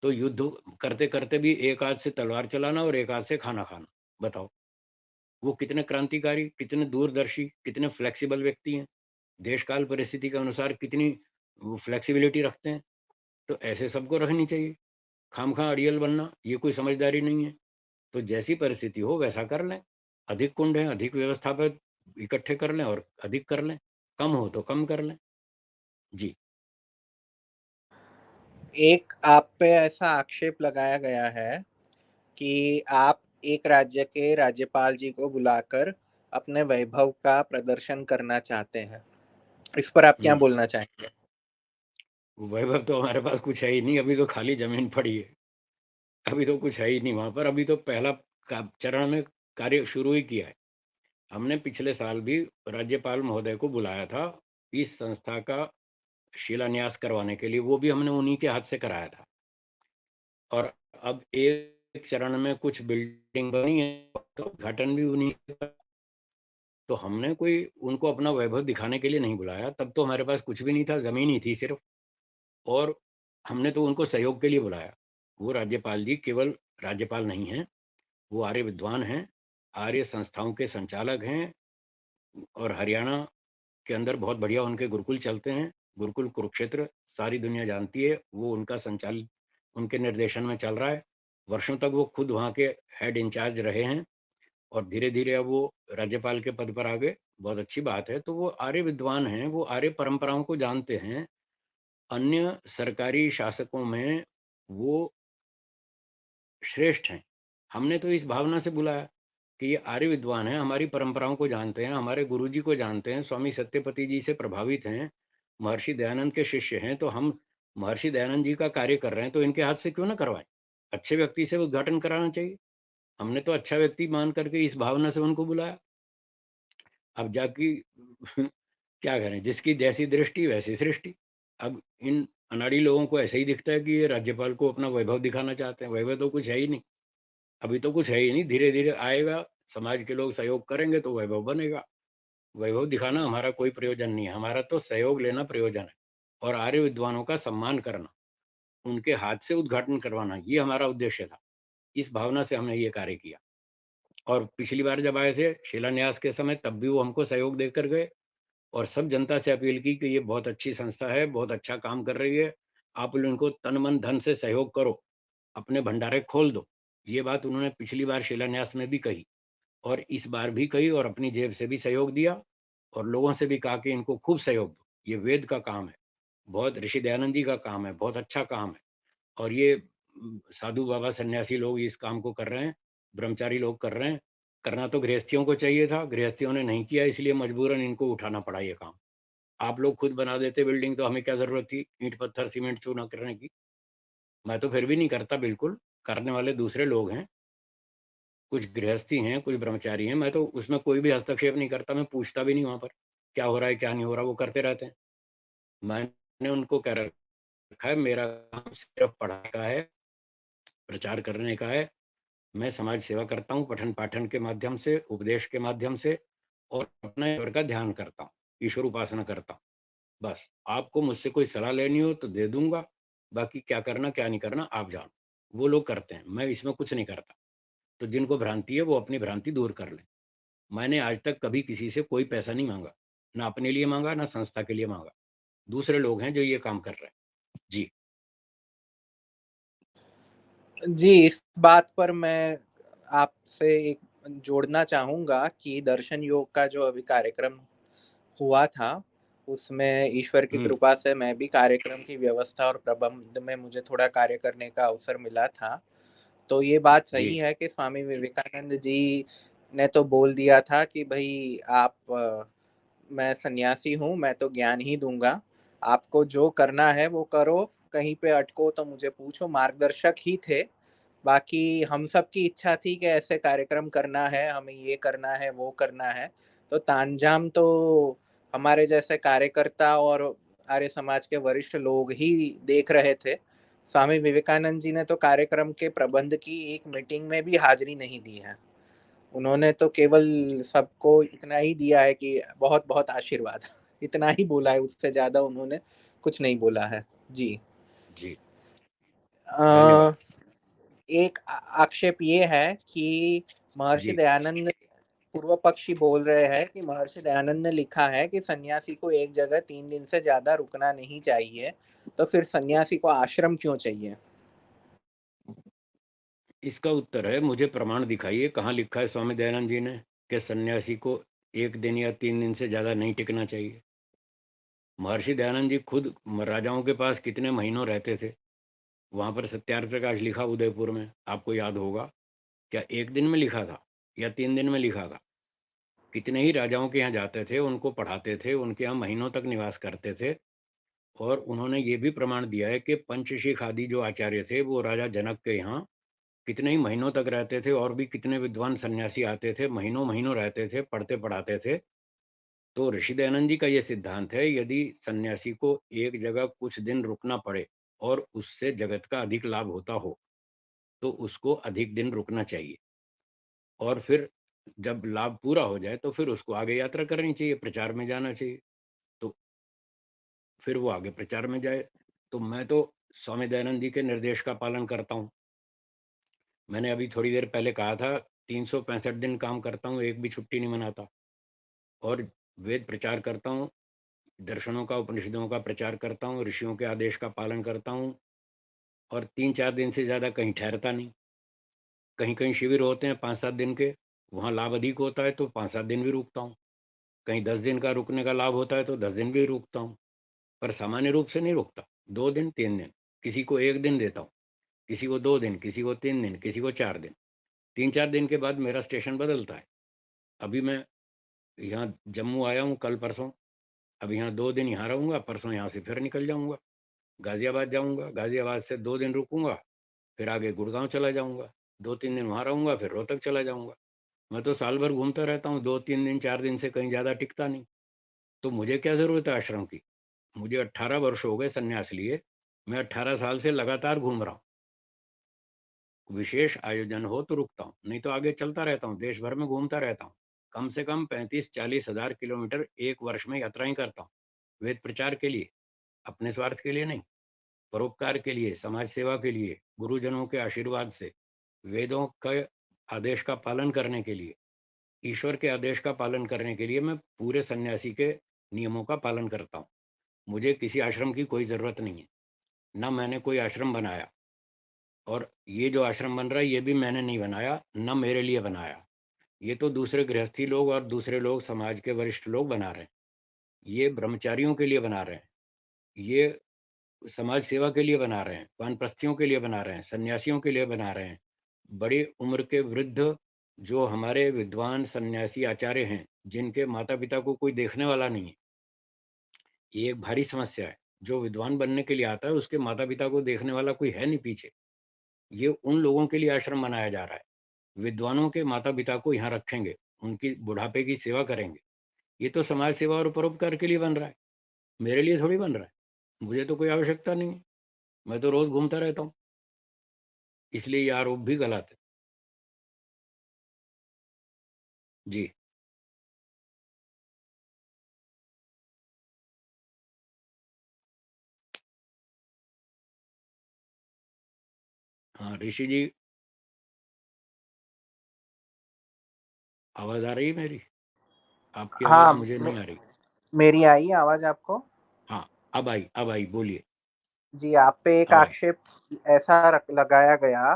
तो युद्ध करते करते भी एक हाथ से तलवार चलाना और एक हाथ से खाना खाना, बताओ वो कितने क्रांतिकारी, कितने दूरदर्शी, कितने फ्लेक्सिबल व्यक्ति हैं। देश काल परिस्थिति के अनुसार कितनी वो फ्लेक्सिबिलिटी रखते हैं। तो ऐसे सबको रखनी चाहिए। खामखा अड़ियल बनना ये कोई समझदारी नहीं है। तो जैसी परिस्थिति हो वैसा कर लें। अधिक कुंड है, अधिक व्यवस्था पे इकट्ठे कर लें और अधिक कर लें। कम हो तो कम कर लें। जी। एक आप पे ऐसा आक्षेप लगाया गया है कि आप एक राज्य के राज्यपाल जी को बुलाकर अपने वैभव का प्रदर्शन करना चाहते हैं। इस पर आप क्या हुँ। बोलना चाहेंगे? वैभव तो हमारे पास कुछ है ही नहीं, अभी तो खाली ज़मीन पड़ी है। अभी तो कुछ है ही नहीं वहाँ पर, अभी तो पहला का चरण में कार्य शुरू ही किया है। हमने पिछले साल भी राज्यपाल महोदय को बुलाया था, इस संस्था का शिलान्यास करवाने के लिए, वो भी हमने उन्हीं के हाथ से कराया था। और अब एक चरण में कुछ बिल्डिंग बनी है, तो उद्घाटन भी उन्हीं से करा। तो हमने कोई उनको अपना वैभव दिखाने के लिए नहीं बुलाया, तब तो हमारे पास कुछ भी नहीं था, ज़मीन ही थी सिर्फ़। और हमने तो उनको सहयोग के लिए बुलाया। वो राज्यपाल जी केवल राज्यपाल नहीं हैं, वो आर्य विद्वान हैं, आर्य संस्थाओं के संचालक हैं, और हरियाणा के अंदर बहुत बढ़िया उनके गुरुकुल चलते हैं। गुरुकुल कुरुक्षेत्र सारी दुनिया जानती है, वो उनका संचालित उनके निर्देशन में चल रहा है। वर्षों तक वो खुद वहाँ के हेड इंचार्ज रहे हैं और धीरे-धीरे अब वो राज्यपाल के पद पर आ गए, बहुत अच्छी बात है। तो वो आर्य विद्वान हैं, वो आर्य परंपराओं को जानते हैं। अन्य सरकारी शासकों में वो श्रेष्ठ हैं। हमने तो इस भावना से बुलाया कि ये आर्य विद्वान हैं, हमारी परंपराओं को जानते हैं, हमारे गुरुजी को जानते हैं, स्वामी सत्यपति जी से प्रभावित हैं, महर्षि दयानंद के शिष्य हैं, तो हम महर्षि दयानंद जी का कार्य कर रहे हैं, तो इनके हाथ से क्यों ना करवाएँ? अच्छे व्यक्ति से उद्घाटन कराना चाहिए। हमने तो अच्छा व्यक्ति मान करके इस भावना से उनको बुलाया। अब जाके क्या करें, जिसकी जैसी दृष्टि वैसी सृष्टि। अब इन अनाड़ी लोगों को ऐसे ही दिखता है कि ये राज्यपाल को अपना वैभव दिखाना चाहते हैं, वैभव तो कुछ है ही नहीं। अभी तो कुछ है ही नहीं, धीरे-धीरे आएगा, समाज के लोग सहयोग करेंगे तो वैभव बनेगा। वैभव दिखाना हमारा कोई प्रयोजन नहीं है, हमारा तो सहयोग लेना प्रयोजन है, और आर्य विद्वानों का सम्मान करना, उनके हाथ से उद्घाटन करवाना, ये हमारा उद्देश्य था। इस भावना से हमने ये कार्य किया। और पिछली बार जब आए थे शिलान्यास के समय, तब भी वो हमको सहयोग देकर गए, और सब जनता से अपील की कि ये बहुत अच्छी संस्था है, बहुत अच्छा काम कर रही है, आप लोग इनको तन, मन, धन से सहयोग करो, अपने भंडारे खोल दो। ये बात उन्होंने पिछली बार शिलान्यास में भी कही, और इस बार भी कही, और अपनी जेब से भी सहयोग दिया, और लोगों से भी कहा कि इनको खूब सहयोग दो। ये वेद का काम है, बहुत ऋषि दयानंद जी का काम है, बहुत अच्छा काम है। और ये साधु बाबा सन्यासी लोग इस काम को कर रहे हैं, ब्रह्मचारी लोग कर रहे हैं। करना तो गृहस्थियों को चाहिए था, गृहस्थियों ने नहीं किया, इसलिए मजबूरन इनको उठाना पड़ा ये काम। आप लोग खुद बना देते बिल्डिंग, तो हमें क्या ज़रूरत थी ईंट, पत्थर, सीमेंट चूना करने की? मैं तो फिर भी नहीं करता बिल्कुल, करने वाले दूसरे लोग हैं। कुछ गृहस्थी हैं, कुछ ब्रह्मचारी हैं, मैं तो उसमें कोई भी हस्तक्षेप नहीं करता, मैं पूछता भी नहीं वहाँ पर, क्या हो रहा है, क्या नहीं हो रहा, वो करते रहते हैं। मैंने उनको कह रखा है, मेरा काम सिर्फ पढ़ाई का है, प्रचार करने का है। मैं समाज सेवा करता हूँ, पठन-पाठन के माध्यम से, उपदेश के माध्यम से और अपना ईश्वर का ध्यान करता हूँ, ईश्वर उपासना करता हूँ। बस, आपको मुझसे कोई सलाह लेनी हो तो दे दूँगा, बाकी क्या करना, क्या नहीं करना आप जानो। वो लोग करते हैं, मैं इसमें कुछ नहीं करता। तो जिनको भ्रांति है, वो अपनी भ्रांति दूर कर लें। मैंने आज तक कभी किसी से कोई पैसा नहीं माँगा, ना अपने लिए माँगा, ना संस्था के लिए माँगा। दूसरे लोग हैं जो ये काम कर रहे हैं। जी, जी, इस बात पर मैं आपसे एक जोड़ना चाहूँगा कि दर्शन योग का जो अभी कार्यक्रम हुआ था, उसमें ईश्वर की हुँ, कृपा से मैं भी कार्यक्रम की व्यवस्था और प्रबंध में मुझे थोड़ा कार्य करने का अवसर मिला था। तो ये बात जी, सही है कि स्वामी विवेकानंद जी ने तो बोल दिया था कि भई आप मैं सन्यासी हूँ, मैं तो ज्ञान ही दूँगा। आपको जो करना है वो करो, कहीं पे अटको तो मुझे पूछो, मार्गदर्शक ही थे। बाकी हम सब की इच्छा थी कि ऐसे कार्यक्रम करना है, हमें ये करना है, वो करना है। तो तामझाम तो हमारे जैसे कार्यकर्ता और आर्य समाज के वरिष्ठ लोग ही देख रहे थे। स्वामी विवेकानंद जी ने तो कार्यक्रम के प्रबंध की एक मीटिंग में भी हाज़िरी नहीं दी है। उन्होंने तो केवल सबको इतना ही दिया है कि बहुत-बहुत आशीर्वाद। इतना ही बोला है, उससे ज़्यादा उन्होंने कुछ नहीं बोला है। जी। जी, धन्यवाद। अ, एक आक्षेप ये है कि महर्षि जी, दयानंद पूर्व पक्षी बोल रहे हैं कि महर्षि दयानंद ने लिखा है कि सन्यासी को एक जगह 3 दिन से ज़्यादा रुकना नहीं चाहिए, तो फिर सन्यासी को आश्रम क्यों चाहिए? इसका उत्तर है मुझे प्रमाण दिखाइए कहाँ लिखा है स्वामी दयानंद जी ने कि सन्यासी को 1 दिन या 3 दिन से ज़्यादा नहीं टिकना चाहिए। महर्षि दयानंद जी खुद राजाओं के पास कितने महीनों रहते थे। वहाँ पर सत्यार्थ प्रकाश लिखा उदयपुर में, आपको याद होगा। क्या 1 दिन में लिखा था या 3 दिन में लिखा था? कितने ही राजाओं के यहाँ जाते थे, उनको पढ़ाते थे, उनके यहाँ महीनों तक निवास करते थे और उन्होंने ये भी प्रमाण दिया है कि पंचशीख आदि जो आचार्य थे, वो राजा जनक के यहाँ कितने ही महीनों तक रहते थे और भी कितने विद्वान सन्यासी आते थे, महीनों-महीनों रहते थे, पढ़ते-पढ़ाते थे। तो ऋषि दयानंद जी का ये सिद्धांत है, यदि सन्यासी को एक जगह कुछ दिन रुकना पड़े और उससे जगत का अधिक लाभ होता हो, तो उसको अधिक दिन रुकना चाहिए और फिर जब लाभ पूरा हो जाए, तो फिर उसको आगे यात्रा करनी चाहिए, प्रचार में जाना चाहिए। तो फिर वो आगे प्रचार में जाए। तो मैं तो स्वामी दयानंद जी के निर्देश का पालन करता हूँ। मैंने अभी थोड़ी देर पहले कहा था 365 दिन काम करता हूँ, एक भी छुट्टी नहीं मनाता और वेद प्रचार करता हूँ, दर्शनों का, उपनिषदों का प्रचार करता हूँ, ऋषियों के आदेश का पालन करता हूँ और 3-4 दिन से ज़्यादा कहीं ठहरता नहीं। कहीं-कहीं शिविर होते हैं 5-7 दिन के, वहाँ लाभ अधिक होता है तो 5-7 दिन भी रुकता हूँ। कहीं 10 दिन का रुकने का लाभ होता है तो 10 दिन भी रुकता हूँ, पर सामान्य रूप से नहीं रुकता। 2 दिन, 3 दिन, किसी को 1 दिन देता हूँ, किसी को 2 दिन, किसी को 3 दिन, किसी को 4 दिन। 3-4 दिन के बाद मेरा स्टेशन बदलता है। अभी मैं यहाँ जम्मू आया हूँ कल-परसों, अब यहाँ 2 दिन यहाँ रहूँगा, परसों यहाँ से फिर निकल जाऊँगा। गाज़ियाबाद जाऊँगा, गाज़ियाबाद से 2 दिन रुकूँगा, फिर आगे गुड़गाँव चला जाऊँगा, 2-3 दिन वहाँ रहूँगा, फिर रोहतक चला जाऊँगा। मैं तो साल भर घूमता रहता हूँ, 2-3 दिन, 4 दिन से कहीं ज़्यादा टिकता नहीं। तो मुझे क्या ज़रूरत है आश्रम की? मुझे 18 वर्ष हो गए सन्यास लिए, मैं 18 साल से लगातार घूम रहा हूँ। विशेष आयोजन हो तो रुकता हूँ, नहीं तो आगे चलता रहता हूँ, देश भर में घूमता रहता हूँ। कम से कम 35-40 हज़ार किलोमीटर 1 वर्ष में यात्राएँ करता हूँ, वेद प्रचार के लिए, अपने स्वार्थ के लिए नहीं। परोपकार के लिए, समाज सेवा के लिए, गुरुजनों के आशीर्वाद से, वेदों के आदेश का पालन करने के लिए, ईश्वर के आदेश का पालन करने के लिए मैं पूरे सन्यासी के नियमों का पालन करता हूँ। मुझे किसी आश्रम की कोई ज़रूरत नहीं है, ना मैंने कोई आश्रम बनाया और ये जो आश्रम बन रहा है ये भी मैंने नहीं बनाया, ना मेरे लिए बनाया। ये तो दूसरे गृहस्थी लोग और दूसरे लोग समाज के वरिष्ठ लोग बना रहे हैं। ये ब्रह्मचारियों के लिए बना रहे हैं। ये समाज सेवा के लिए बना रहे हैं, वानप्रस्थियों के लिए बना रहे हैं, सन्यासियों के लिए बना रहे हैं। बड़ी उम्र के वृद्ध जो हमारे विद्वान सन्यासी आचार्य हैं, जिनके माता-पिता को कोई देखने वाला नहीं है, ये एक भारी समस्या है। जो विद्वान बनने के लिए आता है, उसके माता-पिता को देखने वाला कोई है नहीं पीछे। ये उन लोगों के लिए आश्रम बनाया जा रहा है। विद्वानों के माता-पिता को यहाँ रखेंगे, उनकी बुढ़ापे की सेवा करेंगे। ये तो समाज सेवा और परोपकार के लिए बन रहा है, मेरे लिए थोड़ी बन रहा है। मुझे तो कोई आवश्यकता नहीं है, मैं तो रोज़ घूमता रहता हूँ, इसलिए ये आरोप भी गलत है। जी। हाँ, ऋषि जी, आवाज़ आ रही है मेरी? आपकी आवाज़ हाँ, मुझे नहीं आ रही। मेरी आई आवाज़ आपको? हाँ, अब आई, बोलिए, जी, आप पे एक अब आई। आक्षेप ऐसा लगाया गया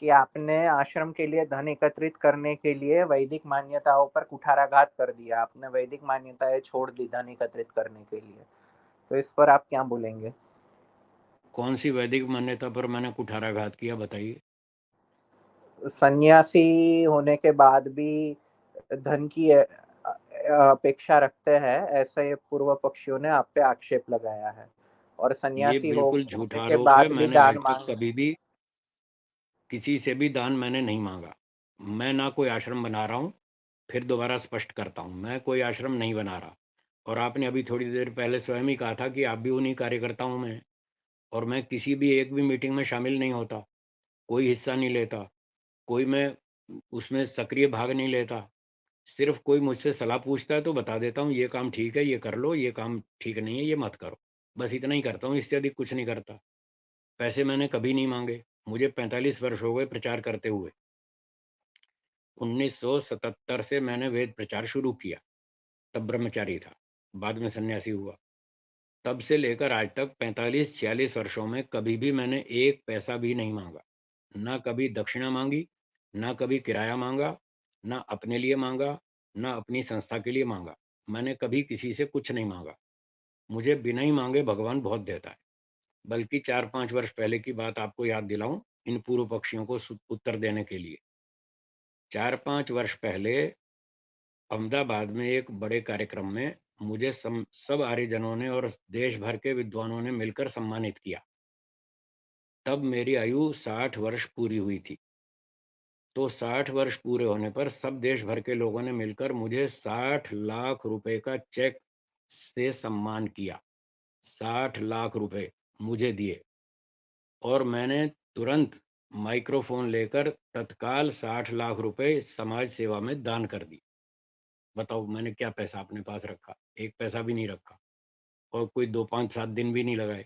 कि आपने आश्रम के लिए धन एकत्रित करने के लिए वैदिक मान्यताओं पर कुठाराघात कर दिया। आपने वैदिक मान्यताएं छोड़ दी धन एकत्रित करने के लिए। तो इस पर आप क्या बोलेंगे? कौन-सी वैदिक मान्यता पर मैंने कुठाराघात किया, बताइए? सन्यासी होने के बाद भी धन की अपेक्षा रखते हैं, ऐसे पूर्व पक्षियों ने आप पे आक्षेप लगाया है। और ये सन्यासी बिल्कुल होने झूठा के आरोप है, बाद भी मैंने दान आज तक मांग। कभी भी किसी से भी दान मैंने नहीं माँगा। मैं ना कोई आश्रम बना रहा हूँ, फिर दोबारा स्पष्ट करता हूँ, मैं कोई आश्रम नहीं बना रहा। और आपने अभी थोड़ी देर पहले स्वयं ही कहा था कि आप भी उन्हीं कार्यकर्ताओं में हैं, और मैं किसी भी एक भी मीटिंग में शामिल नहीं होता, कोई हिस्सा नहीं लेता, कोई मैं उसमें सक्रिय भाग नहीं लेता। सिर्फ़ कोई मुझसे सलाह पूछता है तो बता देता हूँ, ये काम ठीक है, ये कर लो, ये काम ठीक नहीं है, ये मत करो। बस इतना ही करता हूँ, इससे अधिक कुछ नहीं करता। पैसे मैंने कभी नहीं माँगे, मुझे 45 वर्ष हो गए प्रचार करते हुए। 1977 से मैंने वेद प्रचार शुरू किया, तब ब्रह्मचारी था, बाद में सन्यासी हुआ। तब से लेकर आज तक 45-46 वर्षों में कभी भी मैंने एक पैसा भी नहीं माँगा। ना कभी दक्षिणा माँगी, ना कभी किराया माँगा, ना अपने लिए माँगा, ना अपनी संस्था के लिए माँगा। मैंने कभी किसी से कुछ नहीं माँगा। मुझे बिना ही माँगे भगवान बहुत देता है। बल्कि 4-5 वर्ष पहले की बात आपको याद दिलाऊँ, इन पूर्व पक्षियों को उत्तर देने के लिए। 4-5 वर्ष पहले अहमदाबाद में एक बड़े कार्यक्रम में मुझे सब आर्यजनों ने और देश भर के विद्वानों ने मिलकर सम्मानित किया। तब मेरी आयु 60 वर्ष पूरी हुई थी। तो 60 वर्ष पूरे होने पर सब देश भर के लोगों ने मिलकर मुझे 60 लाख रुपए का चेक से सम्मान किया। 60 लाख रुपए मुझे दिए, और मैंने तुरंत माइक्रोफोन लेकर तत्काल 60 लाख रुपए समाज सेवा में दान कर दी। बताओ, मैंने क्या पैसा अपने पास रखा? एक पैसा भी नहीं रखा, और कोई 2, 5, 7 दिन भी नहीं लगाए।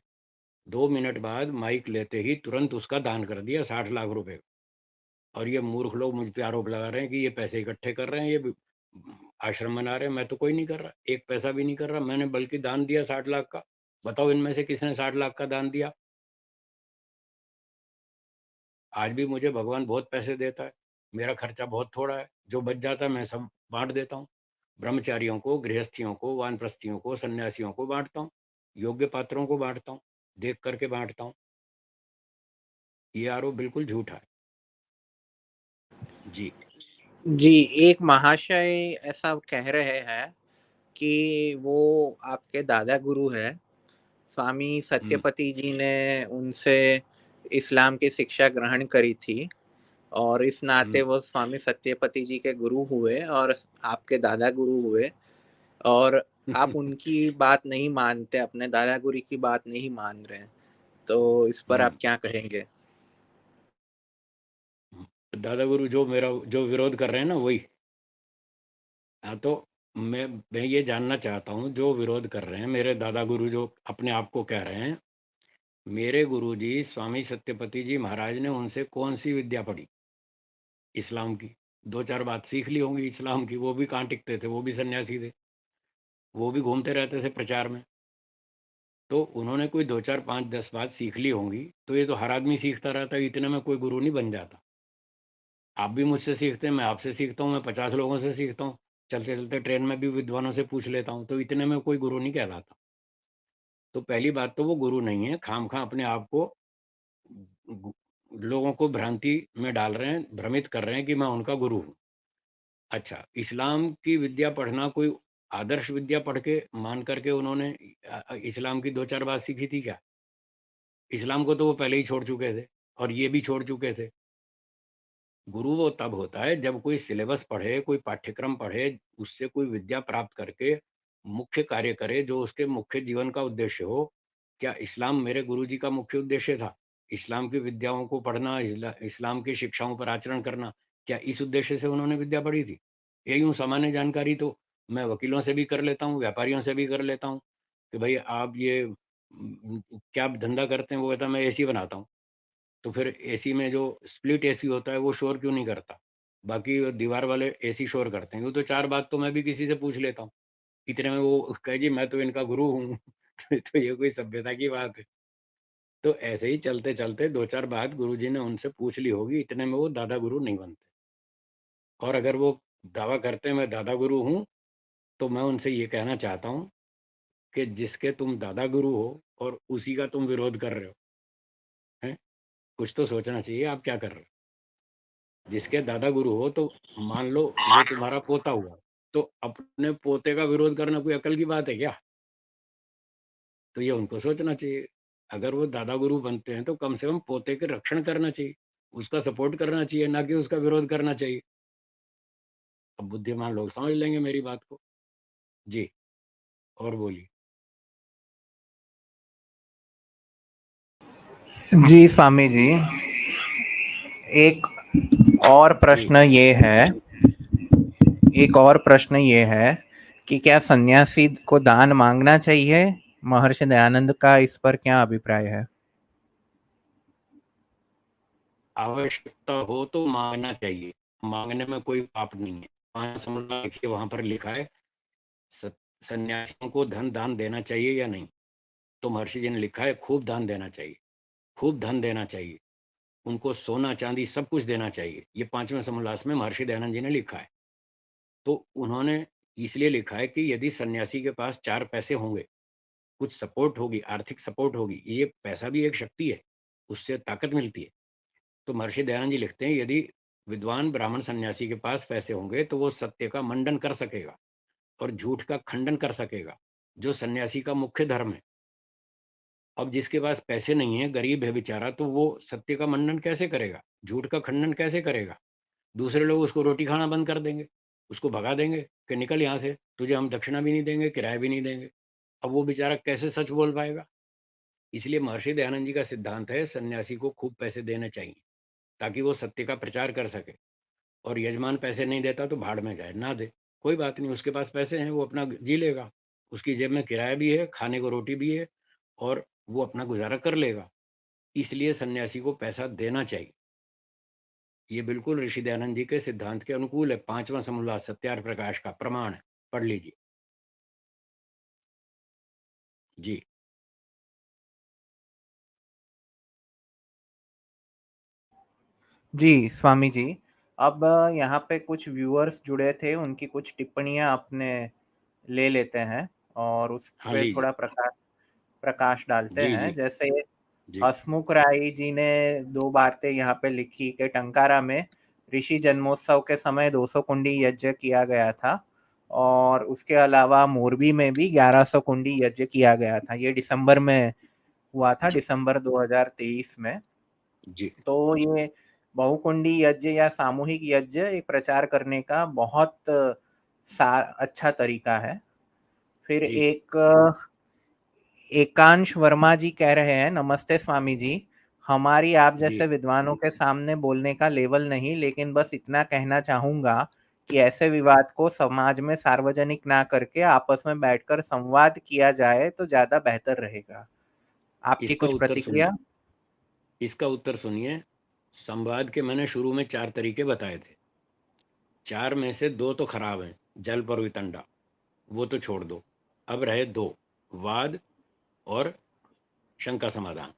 2 मिनट बाद माइक लेते ही तुरंत उसका दान कर दिया, 60 लाख रुपए। और ये मूर्ख लोग मुझ पे आरोप लगा रहे हैं कि ये पैसे इकट्ठे कर रहे हैं, ये आश्रम बना रहे हैं। मैं तो कोई नहीं कर रहा, एक पैसा भी नहीं कर रहा। मैंने बल्कि दान दिया 60 लाख का। बताओ, इनमें से किसने 60 लाख का दान दिया? आज भी मुझे भगवान बहुत पैसे देता है, मेरा खर्चा बहुत थोड़ा है, जो बच जाता है मैं सब बाँट देता हूँ। ब्रह्मचारियों को, गृहस्थियों को, वानप्रस्थियों को, सन्यासियों को बाँटता हूँ, योग्य पात्रों को बाँटता हूँ, देख कर के बाँटता हूँ। ये आरोप बिल्कुल झूठा है। जी। जी, एक महाशय ऐसा कह रहे हैं कि वो आपके दादा गुरु हैं। स्वामी हुँ, सत्यपति जी ने उनसे इस्लाम की शिक्षा ग्रहण करी थी, और इस नाते हुँ, वो स्वामी सत्यपति जी के गुरु हुए और आपके दादा गुरु हुए। और आप उनकी बात नहीं मानते, अपने दादा गुरु की बात नहीं मान रहे हैं। तो इस पर आप हुँ, क्या कहेंगे? हुँ। दादा गुरु जो विरोध कर रहे हैं ना, वही। हाँ, तो मैं ये जानना चाहता हूँ, जो विरोध कर रहे हैं, मेरे दादा गुरु जो अपने आप को कह रहे हैं, मेरे गुरुजी स्वामी सत्यपति जी महाराज ने उनसे कौन-सी विद्या पढ़ी? इस्लाम की। 2-4 बात सीख ली होंगी इस्लाम की, वो भी कहाँ टिकते थे, वो भी सन्यासी थे, वो भी घूमते रहते थे प्रचार में। तो उन्होंने कोई 2-4, 5-10 बात सीख ली होंगी, तो ये तो हर आदमी सीखता रहता है, इतने में कोई गुरु नहीं बन जाता। आप भी मुझसे सीखते हैं, मैं आपसे सीखता हूँ, मैं 50 लोगों से सीखता हूँ। चलते-चलते ट्रेन में भी विद्वानों से पूछ लेता हूँ, तो इतने में कोई गुरु नहीं कहलाता। तो पहली बात तो वो गुरु नहीं है, खामख़ा अपने आप को गु लोगों को भ्रांति में डाल रहे हैं, भ्रमित कर रहे हैं कि मैं उनका गुरु हूँ। अच्छा, इस्लाम की विद्या पढ़ना कोई आदर्श विद्या पढ़ के मान कर के उन्होंने इस्लाम की 2-4 बात सीखी थी क्या? इस्लाम को तो वो पहले ही छोड़ चुके थे, और ये भी छोड़ चुके थे। गुरु वो तब होता है जब कोई सिलेबस पढ़े, कोई पाठ्यक्रम पढ़े, उससे कोई विद्या प्राप्त करके मुख्य कार्य करे जो उसके मुख्य जीवन का उद्देश्य हो। क्या इस्लाम मेरे गुरुजी का मुख्य उद्देश्य था? इस्लाम की विद्याओं को पढ़ना, इस्लाम की शिक्षाओं पर आचरण करना, क्या इस उद्देश्य से उन्होंने विद्या पढ़ी थी? ये यूँ सामान्य जानकारी तो मैं वकीलों से भी कर लेता हूँ, व्यापारियों से भी कर लेता हूँ कि भई आप ये क्या धंधा करते हैं? वो कहता है मैं एसी बनाता हूँ। तो फिर एसी में जो स्प्लिट एसी होता है वो शोर क्यों नहीं करता? बाकी दीवार वाले एसी शोर करते हैं। यूँ तो 4 बात तो मैं भी किसी से पूछ लेता हूँ। इतने में वो कहे जी मैं तो इनका गुरु हूँ। तो ये कोई सभ्यता की बात है। तो ऐसे ही चलते-चलते 2-4 बात गुरुजी ने उनसे पूछ ली होगी, इतने में वो दादा गुरु नहीं बनते। और अगर वो दावा करते हैं मैं दादा गुरु हूँ, तो मैं उनसे ये कहना चाहता हूँ कि जिसके तुम दादा गुरु हो और उसी का तुम विरोध कर रहे हो, हैं? कुछ तो सोचना चाहिए आप क्या कर रहे हो? जिसके दादा गुरु हो तो मान लो वो तुम्हारा पोता हुआ, तो अपने पोते का विरोध करना कोई अकल की बात है क्या? तो ये उनको सोचना चाहिए। अगर वो दादा गुरु बनते हैं तो कम से कम पोते के रक्षण करना चाहिए, उसका सपोर्ट करना चाहिए, ना कि उसका विरोध करना चाहिए। अब बुद्धिमान लोग समझ लेंगे मेरी बात को। जी, और बोलिए। जी स्वामी जी, एक और जी, प्रश्न ये है एक और प्रश्न ये है कि क्या सन्यासी को दान मांगना चाहिए? महर्षि दयानंद का इस पर क्या अभिप्राय है? आवश्यकता हो तो माँगना चाहिए, माँगने में कोई पाप नहीं है। 5 समुद्र देखिए वहाँ पर लिखा है स सन्यासियों को धन दान देना चाहिए या नहीं? तो महर्षि जी ने लिखा है खूब दान देना चाहिए, खूब धन देना चाहिए, उनको सोना चांदी सब कुछ देना चाहिए। ये 5वें समोल्लास में महर्षि दयानंद जी ने लिखा है। तो उन्होंने इसलिए लिखा है कि यदि सन्यासी के पास 4 पैसे होंगे, कुछ सपोर्ट होगी, आर्थिक सपोर्ट होगी, ये पैसा भी एक शक्ति है, उससे ताकत मिलती है। तो महर्षि दयानंद जी लिखते हैं यदि विद्वान ब्राह्मण सन्यासी के पास पैसे होंगे तो वो सत्य का मंडन कर सकेगा और झूठ का खंडन कर सकेगा, जो सन्यासी का मुख्य धर्म है। अब जिसके पास पैसे नहीं है, गरीब है बेचारा, तो वो सत्य का मंडन कैसे करेगा? झूठ का खंडन कैसे करेगा? दूसरे लोग उसको रोटी खाना बंद कर देंगे, उसको भगा देंगे कि निकल यहाँ से, तुझे हम दक्षिणा भी नहीं देंगे, किराया भी नहीं देंगे। अब वो बेचारा कैसे सच बोल पाएगा? इसलिए महर्षि दयानंद जी का सिद्धांत है सन्यासी को खूब पैसे देने चाहिए, ताकि वो सत्य का प्रचार कर सके। और यजमान पैसे नहीं देता तो भाड़ में जाए, ना दे, कोई बात नहीं, उसके पास पैसे हैं, वो अपना जी लेगा। उसकी जेब में किराया भी है, खाने को रोटी भी है और वो अपना गुज़ारा कर लेगा। इसलिए सन्यासी को पैसा देना चाहिए। ये बिल्कुल ऋषि दयानंद जी के सिद्धांत के अनुकूल है। 5वां समोल्लास सत्यार्थ प्रकाश का प्रमाण है, पढ़ लीजिए। जी, जी स्वामी जी, अब यहाँ पे कुछ व्यूअर्स जुड़े थे, उनकी कुछ टिप्पणियाँ अपने ले लेते हैं और उस हाँ पे लीजिए। थोड़ा प्रकाश प्रकाश डालते जी, हैं। जी, जैसे जी, हसमुख राय जी ने 2 बातें यहाँ पे लिखी कि टंकारा में ऋषि जन्मोत्सव के समय 200 कुंडी यज्ञ किया गया था और उसके अलावा मोरबी में भी 1100 कुंडी यज्ञ किया गया था। ये दिसंबर में हुआ था, जी, दिसंबर 2023 में। जी, तो ये बहुकुंडी यज्ञ या सामूहिक यज्ञ एक प्रचार करने का बहुत अच्छा तरीका है। फिर जी, एक एकांश वर्मा जी कह रहे हैं, नमस्ते स्वामी जी, हमारी आप जी। जैसे विद्वानों के सामने बोलने का लेवल नहीं, लेकिन बस इतना कहना चाहूंगा कि ऐसे विवाद को समाज में सार्वजनिक ना करके आपस में बैठकर संवाद किया जाए तो ज्यादा बेहतर रहेगा। आपकी इसका कुछ उत्तर सुनिए, प्रतिक्रिया? इसका उत्तर सुनिए। संवाद के मैंने शुरू में 4 तरीके बताए थे। 4 में से 2 तो खराब हैं, जल्प और वितंडा, वो तो छोड़ दो। अब रहे 2, वाद और शंका समाधान।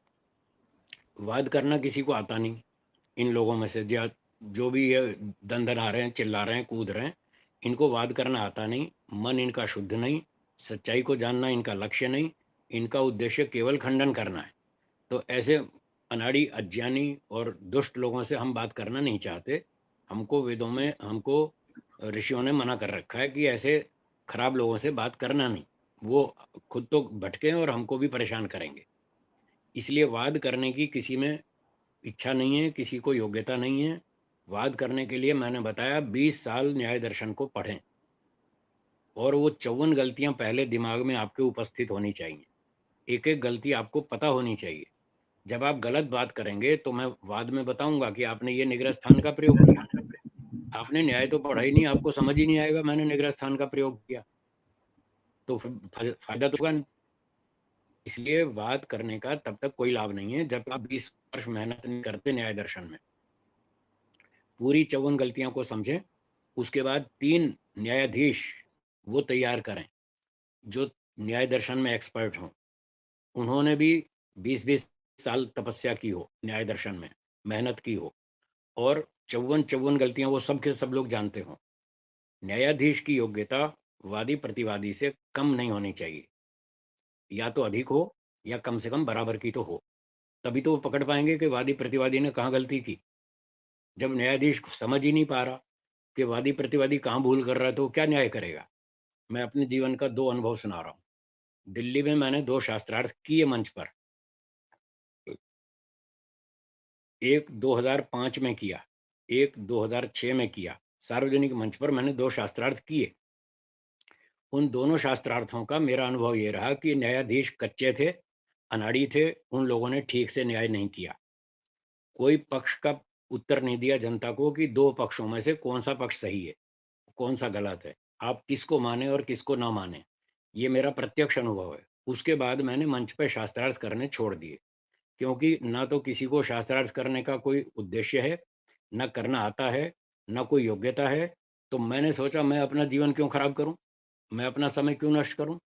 वाद करना किसी को आता नहीं, इन लोगों में से जो भी ये दंदन रहे हैं, चिल्ला रहे हैं, कूद रहे हैं, इनको वाद करना आता नहीं, मन इनका शुद्ध नहीं, सच्चाई को जानना इनका लक्ष्य नहीं, इनका उद्देश्य केवल खंडन करना है। तो ऐसे अनाड़ी, अज्ञानी और दुष्ट लोगों से हम बात करना नहीं चाहते। हमको वेदों में, हमको ऋषियों ने मना कर रखा है कि ऐसे खराब लोगों से बात करना नहीं। वो खुद तो भटके और हमको भी परेशान करेंगे। इसलिए वाद करने की किसी में इच्छा नहीं है, किसी को योग्यता नहीं है। वाद करने के लिए मैंने बताया 20 साल न्याय दर्शन को पढ़ें और वो 54 गलतियां पहले दिमाग में आपके उपस्थित होनी चाहिए। एक एक गलती आपको पता होनी चाहिए। जब आप गलत बात करेंगे तो मैं वाद में बताऊंगा कि आपने ये निग्रह स्थान का प्रयोग किया। आपने न्याय तो पढ़ा ही नहीं, आपको समझ ही नहीं आएगा मैंने निग्रह स्थान का प्रयोग किया, तो फिर फायदा तो होगा नहीं। इसलिए वाद करने का तब तक कोई लाभ नहीं है जब आप 20 वर्ष मेहनत नहीं करते न्याय दर्शन में। पूरी 54 गलतियों को समझें, उसके बाद 3 न्यायाधीश वो तैयार करें जो न्याय दर्शन में एक्सपर्ट हों। उन्होंने भी 20-20 साल तपस्या की हो, न्याय दर्शन में मेहनत की हो, और 54 गलतियां वो सब के सब लोग जानते हों। न्यायाधीश की योग्यता वादी प्रतिवादी से कम नहीं होनी चाहिए, या तो अधिक हो या कम से कम बराबर की तो हो। तभी तो वो पकड़ पाएंगे कि वादी प्रतिवादी ने कहाँ गलती की। जब न्यायाधीश समझ ही नहीं पा रहा कि वादी प्रतिवादी कहाँ भूल कर रहा है, तो वो क्या न्याय करेगा। मैं अपने जीवन का 2 अनुभव सुना रहा हूँ। दिल्ली में मैंने 2 शास्त्रार्थ किए मंच पर। एक 2005 में किया, एक 2006 में किया। सार्वजनिक मंच पर मैंने 2 शास्त्रार्थ किए। उन दोनों शास्त्रार्थों का मेरा अनुभव ये रहा कि न्यायाधीश कच्चे थे, अनाड़ी थे, उन लोगों ने ठीक से न्याय नहीं किया। कोई पक्ष का उत्तर नहीं दिया जनता को कि 2 पक्षों में से कौन सा पक्ष सही है, कौन सा गलत है, आप किसको माने और किसको ना माने। ये मेरा प्रत्यक्ष अनुभव है। उसके बाद मैंने मंच पे शास्त्रार्थ करने छोड़ दिए, क्योंकि ना तो किसी को शास्त्रार्थ करने का कोई उद्देश्य है, ना करना आता है, ना कोई योग्यता है। तो मैंने सोचा मैं अपना जीवन क्यों खराब करूं, मैं अपना समय क्यों नष्ट करूं।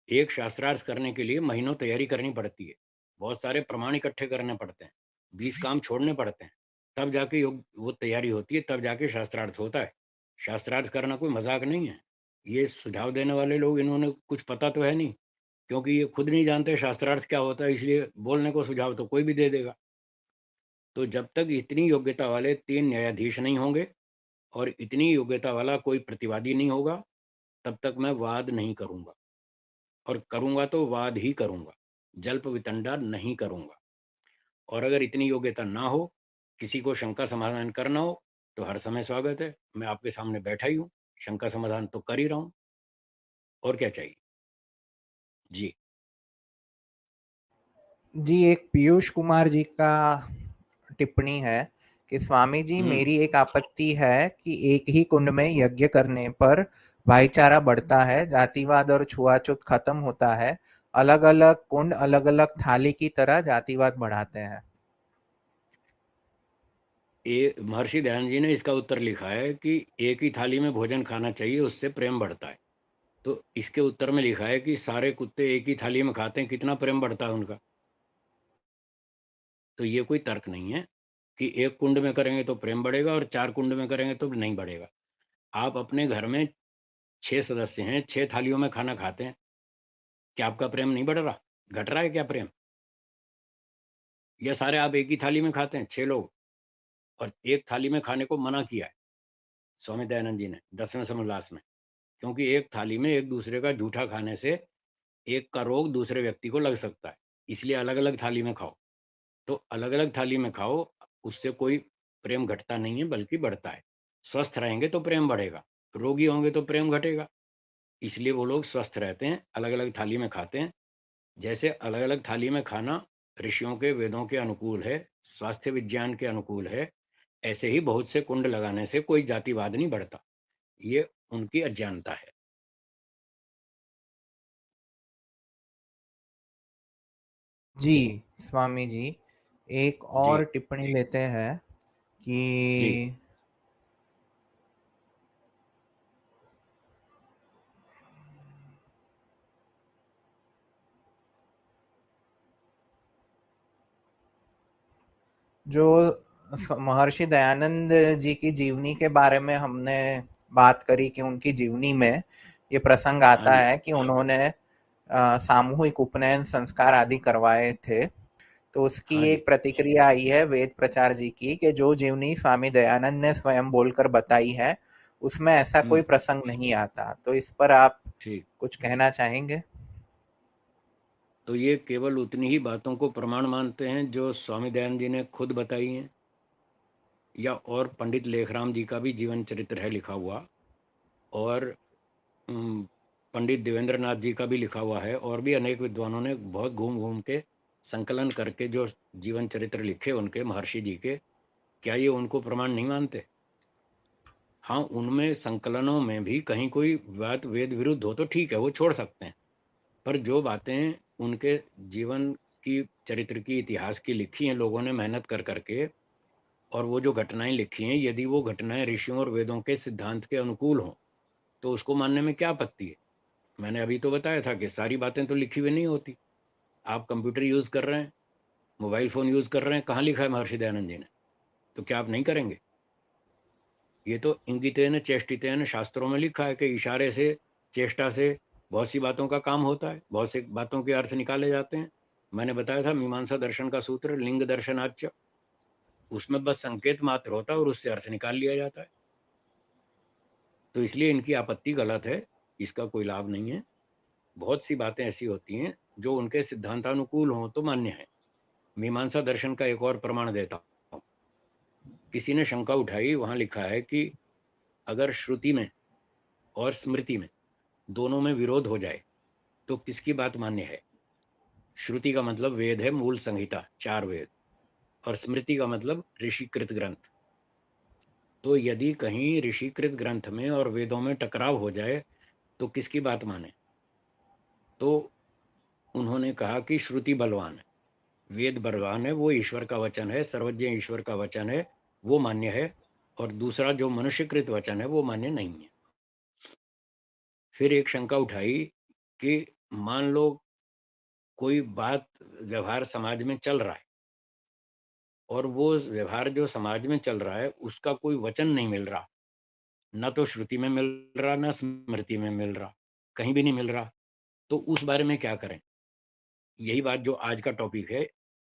एक शास्त्रार्थ करने के लिए महीनों तैयारी करनी पड़ती है, बहुत सारे प्रमाण इकट्ठे करने पड़ते हैं, 20 काम छोड़ने पड़ते हैं, तब जाके योग वो तैयारी होती है, तब जाके शास्त्रार्थ होता है। शास्त्रार्थ करना कोई मजाक नहीं है। ये सुझाव देने वाले लोग, इन्होंने कुछ पता तो है नहीं, क्योंकि ये खुद नहीं जानते शास्त्रार्थ क्या होता है, इसलिए बोलने को सुझाव तो कोई भी दे देगा। तो जब तक इतनी योग्यता वाले 3 न्यायाधीश नहीं होंगे और इतनी योग्यता वाला कोई प्रतिवादी नहीं होगा, तब तक मैं वाद नहीं करूंगा, और करूंगा तो वाद ही करूंगा, जल्प वितंडा नहीं करूंगा। और अगर इतनी योग्यता ना हो, किसी को शंका समाधान करना हो, तो हर समय स्वागत है। मैं आपके सामने बैठा ही हूँ, शंका समाधान तो कर ही रहा हूँ, और क्या चाहिए। जी। जी, एक पीयूष कुमार जी का टिप्पणी है कि स्वामी जी, हम्म। मेरी एक आपत्ति है कि एक ही कुंड में यज्ञ करने पर भाईचारा बढ़ता है, जातिवाद और छुआछूत खत्म होता है। अलग-अलग कुंड, अलग-अलग थाली की तरह जातिवाद बढ़ाते हैं। ये महर्षि दयानंद जी ने इसका उत्तर लिखा है कि एक ही थाली में भोजन खाना चाहिए, उससे प्रेम बढ़ता है। तो इसके उत्तर में लिखा है कि सारे कुत्ते एक ही थाली में खाते हैं, कितना प्रेम बढ़ता है उनका। तो ये कोई तर्क नहीं है कि एक कुंड में करेंगे तो प्रेम बढ़ेगा और 4 कुंड में करेंगे तो नहीं बढ़ेगा। आप अपने घर में 6 सदस्य हैं, 6 थालियों में खाना खाते हैं, क्या आपका प्रेम नहीं बढ़ रहा, घट रहा है क्या प्रेम। या सारे आप एक ही थाली में खाते हैं 6 लोग, और एक थाली में खाने को मना किया है स्वामी दयानंद जी ने 10वें समोल्लास में, क्योंकि एक थाली में एक दूसरे का जूठा खाने से एक का रोग दूसरे व्यक्ति को लग सकता है, इसलिए अलग अलग थाली में खाओ। तो अलग अलग थाली में खाओ, उससे कोई प्रेम घटता नहीं है बल्कि बढ़ता है। स्वस्थ रहेंगे तो प्रेम बढ़ेगा, रोगी होंगे तो प्रेम घटेगा। इसलिए वो लोग स्वस्थ रहते हैं, अलग अलग थाली में खाते हैं। जैसे अलग अलग थाली में खाना ऋषियों के वेदों के अनुकूल है, स्वास्थ्य विज्ञान के अनुकूल है, ऐसे ही बहुत से कुंड लगाने से कोई जातिवाद नहीं बढ़ता। ये उनकी अज्ञानता है। जी, स्वामी जी, एक जी। और टिप्पणी लेते हैं जी। कि जो महर्षि दयानंद जी की जीवनी के बारे में हमने बात करी कि उनकी जीवनी में ये प्रसंग हाँ आता जी। है कि उन्होंने सामूहिक उपनयन संस्कार आदि करवाए थे। तो उसकी हाँ जी। एक प्रतिक्रिया आई है वेद प्रचार जी की कि जो जीवनी स्वामी दयानंद ने स्वयं बोलकर बताई है, उसमें ऐसा कोई हम्म। प्रसंग नहीं आता। तो इस पर आप ठीक। कुछ कहना चाहेंगे? तो ये केवल उतनी ही बातों को प्रमाण मानते हैं जो स्वामी दयानंद जी ने खुद बताई हैं। या और पंडित लेखराम जी का भी जीवन चरित्र है लिखा हुआ, और पंडित देवेंद्र नाथ जी का भी लिखा हुआ है, और भी अनेक विद्वानों ने बहुत घूम घूम के संकलन करके जो जीवन चरित्र लिखे उनके, महर्षि जी के, क्या ये उनको प्रमाण नहीं मानते? हाँ, उनमें संकलनों में भी कहीं कोई बात वेद विरुद्ध हो तो ठीक है, वो छोड़ सकते हैं, पर जो बातें उनके जीवन की, चरित्र की, इतिहास की लिखी हैं लोगों ने मेहनत कर करके, और वो जो घटनाएं लिखी हैं, यदि वो घटनाएं ऋषियों और वेदों के सिद्धांत के अनुकूल हों तो उसको मानने में क्या आपत्ति है? मैंने अभी तो बताया था कि सारी बातें तो लिखी हुई नहीं होती। आप कंप्यूटर यूज कर रहे हैं, मोबाइल फोन यूज कर रहे हैं, कहाँ लिखा है महर्षि दयानंद जी ने? तो क्या आप नहीं करेंगे? ये तो इंगितेन चेष्टितेन शास्त्रों में लिखा है कि इशारे से, चेष्टा से बहुत सी बातों का काम होता है, बहुत सी बातों के अर्थ निकाले जाते हैं। मैंने बताया था मीमांसा दर्शन का सूत्र लिंग दर्शनाच्य, उसमें बस संकेत मात्र होता है और उससे अर्थ निकाल लिया जाता है। तो इसलिए इनकी आपत्ति गलत है, इसका कोई लाभ नहीं है। बहुत सी बातें ऐसी होती हैं जो उनके सिद्धांतानुकूल हों तो मान्य है। मीमांसा दर्शन का एक और प्रमाण देता हूँ। किसी ने शंका उठाई, वहां लिखा है कि अगर श्रुति में और स्मृति में दोनों में विरोध हो जाए तो किसकी बात मान्य है? श्रुति का मतलब वेद है, मूल संहिता, चार वेद, और स्मृति का मतलब ऋषिकृत ग्रंथ। तो यदि कहीं ऋषिकृत ग्रंथ में और वेदों में टकराव हो जाए तो किसकी बात माने? तो उन्होंने कहा कि श्रुति बलवान है, वेद बलवान है, वो ईश्वर का वचन है, सर्वज्ञ ईश्वर का वचन है, वो मान्य है, और दूसरा जो मनुष्यकृत वचन है वो मान्य नहीं है। फिर एक शंका उठाई कि मान लो कोई बात, व्यवहार समाज में चल रहा है, और वो व्यवहार जो समाज में चल रहा है उसका कोई वचन नहीं मिल रहा, ना तो श्रुति में मिल रहा, ना स्मृति में मिल रहा, कहीं भी नहीं मिल रहा, तो उस बारे में क्या करें? यही बात जो आज का टॉपिक है,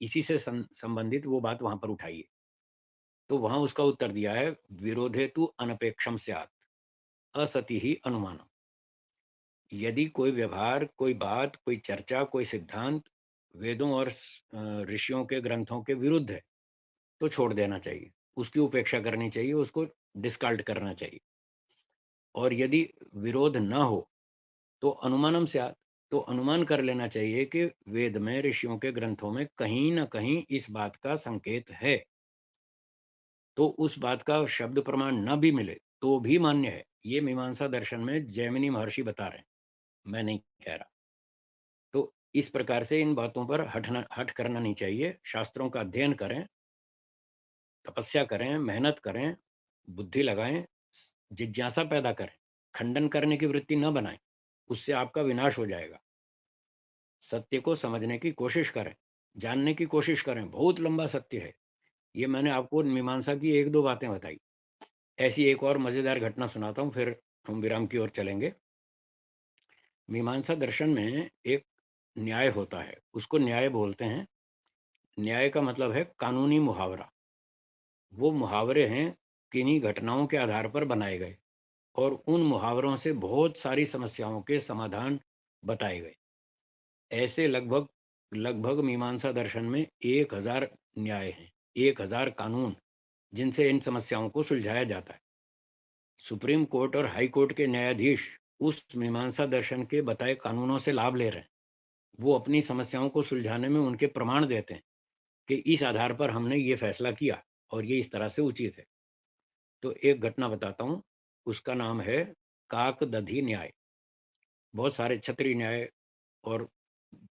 इसी से संबंधित वो बात वहां पर उठाई है। तो वहां उसका उत्तर दिया है, विरोधे तु अनपेक्षम स्यात्, असति ही अनुमानम। यदि कोई व्यवहार, कोई बात, कोई चर्चा, कोई सिद्धांत वेदों और ऋषियों के ग्रंथों के विरुद्ध है तो छोड़ देना चाहिए, उसकी उपेक्षा करनी चाहिए, उसको डिस्कार्ड करना चाहिए। और यदि विरोध न हो तो अनुमानम स्यात्, तो अनुमान कर लेना चाहिए कि वेद में, ऋषियों के ग्रंथों में कहीं ना कहीं इस बात का संकेत है। तो उस बात का शब्द प्रमाण न भी मिले तो भी मान्य है। ये मीमांसा दर्शन में जैमिनी महर्षि बता रहे हैं, मैं नहीं कह रहा। तो इस प्रकार से इन बातों पर हट करना नहीं चाहिए। शास्त्रों का अध्ययन करें, तपस्या करें, मेहनत करें, बुद्धि लगाएं, जिज्ञासा पैदा करें, खंडन करने की वृत्ति न बनाएं, उससे आपका विनाश हो जाएगा। सत्य को समझने की कोशिश करें, जानने की कोशिश करें, बहुत लंबा सत्य है। ये मैंने आपको मीमांसा की एक दो बातें बताई। ऐसी एक और मजेदार घटना सुनाता हूँ, फिर हम विराम की ओर चलेंगे। मीमांसा दर्शन में एक न्याय होता है, उसको न्याय बोलते हैं। न्याय का मतलब है कानूनी मुहावरा। वो मुहावरे हैं किन्हीं घटनाओं के आधार पर बनाए गए, और उन मुहावरों से बहुत सारी समस्याओं के समाधान बताए गए। ऐसे लगभग लगभग मीमांसा दर्शन में 1000 न्याय हैं, 1000 कानून, जिनसे इन समस्याओं को सुलझाया जाता है। सुप्रीम कोर्ट और हाई कोर्ट के न्यायाधीश उस मीमांसा दर्शन के बताए कानूनों से लाभ ले रहे हैं। वो अपनी समस्याओं को सुलझाने में उनके प्रमाण देते हैं कि इस आधार पर हमने ये फैसला किया और ये इस तरह से उचित है। तो एक घटना बताता हूँ, उसका नाम है काक दधी न्याय। बहुत सारे क्षत्रिय न्याय और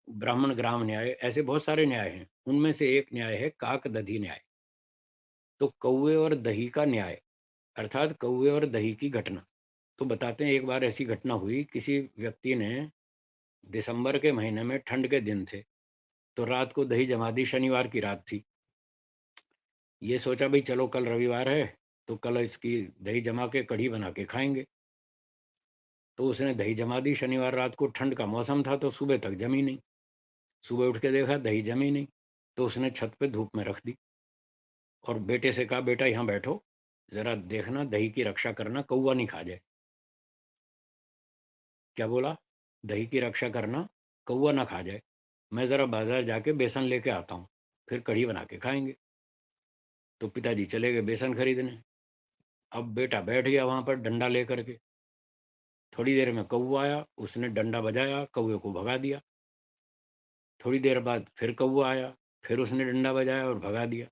ब्राह्मण ग्राम न्याय, ऐसे बहुत सारे न्याय हैं, उनमें से एक न्याय है काक दधी न्याय। तो कौवे और दही का न्याय, अर्थात कौवे और दही की घटना। तो बताते हैं, एक बार ऐसी घटना हुई, किसी व्यक्ति ने, दिसंबर के महीने में ठंड के दिन थे, तो रात को दही जमा दी, शनिवार की रात थी। ये सोचा भाई चलो कल रविवार है तो कल इसकी दही जमा के कढ़ी बना के खाएंगे। तो उसने दही जमा दी, शनिवार रात को ठंड का मौसम था तो सुबह तक जमी नहीं। सुबह उठ के देखा दही जमी नहीं, तो उसने छत पे धूप में रख दी और बेटे से कहा, बेटा यहाँ बैठो, जरा देखना दही की रक्षा करना, कौवा नहीं खा जाए। क्या बोला? दही की रक्षा करना, कौवा ना खा जाए। मैं जरा बाजार जाके बेसन लेके आता हूँ, फिर कढ़ी बना के खाएंगे। तो पिताजी चले गए बेसन खरीदने। अब बेटा बैठ गया वहाँ पर डंडा लेकर के। थोड़ी देर में कौवा आया, उसने डंडा बजाया, कौवे को भगा दिया। थोड़ी देर बाद फिर कौवा आया, फिर उसने डंडा बजाया और भगा दिया।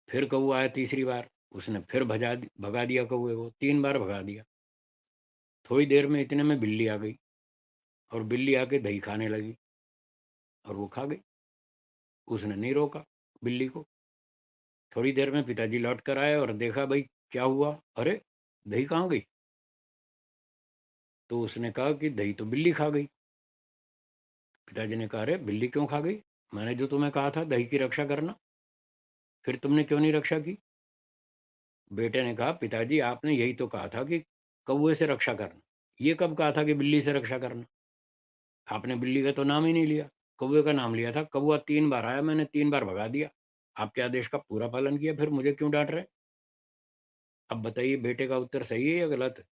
फिर कौवा आया तीसरी बार, उसने फिर भगा दिया कौवे को, 3 बार भगा दिया। थोड़ी देर में इतने में बिल्ली आ गई और बिल्ली आके दही खाने लगी और वो खा गई। उसने नहीं रोका बिल्ली को। थोड़ी देर में पिताजी लौट कर आए और देखा भाई क्या हुआ, अरे दही कहाँ गई? तो उसने कहा कि दही तो बिल्ली खा गई। पिताजी ने कहा अरे बिल्ली क्यों खा गई? मैंने जो तुम्हें कहा था दही की रक्षा करना, फिर तुमने क्यों नहीं रक्षा की? बेटे ने कहा पिताजी आपने यही तो कहा था कि कौवे से रक्षा करना, ये कब कहा था कि बिल्ली से रक्षा करना? आपने बिल्ली का तो नाम ही नहीं लिया, कौवे का नाम लिया था। कौवा 3 बार आया, मैंने 3 बार भगा दिया। आपके आदेश का पूरा पालन किया, फिर मुझे क्यों डांट रहे? अब बताइए बेटे का उत्तर सही है या गलत है?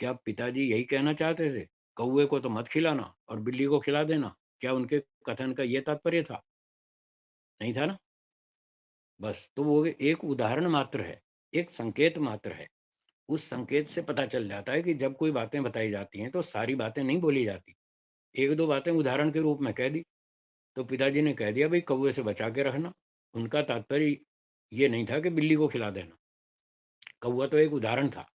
क्या पिताजी यही कहना चाहते थे, कौवे को तो मत खिलाना और बिल्ली को खिला देना? क्या उनके कथन का ये तात्पर्य था? नहीं था ना। बस तो वो एक उदाहरण मात्र है, एक संकेत मात्र है। उस संकेत से पता चल जाता है कि जब कोई बातें बताई जाती हैं तो सारी बातें नहीं बोली जाती। एक दो बातें उदाहरण के रूप में कह दी। तो पिताजी ने कह दिया भाई कौवे से बचा के रखना, उनका तात्पर्य ये नहीं था कि बिल्ली को खिला देना। कौवा तो एक उदाहरण था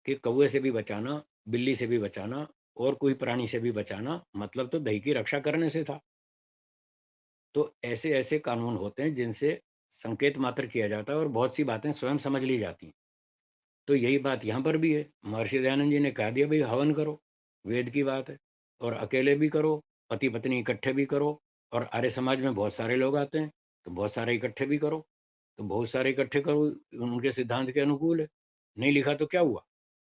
कि कौवे से भी बचाना, बिल्ली से भी बचाना और कोई प्राणी से भी बचाना, मतलब तो दही की रक्षा करने से था। तो ऐसे ऐसे कानून होते हैं जिनसे संकेत मात्र किया जाता है और बहुत सी बातें स्वयं समझ ली जाती हैं। तो यही बात यहाँ पर भी है। महर्षि दयानंद जी ने कह दिया भाई हवन करो, वेद की बात है। और अकेले भी करो, पति पत्नी इकट्ठे भी करो। और आर्य समाज में बहुत सारे लोग आते हैं, तो बहुत सारे इकट्ठे भी करो। तो बहुत सारे इकट्ठे करो, उनके सिद्धांत के अनुकूल है। नहीं लिखा तो क्या हुआ?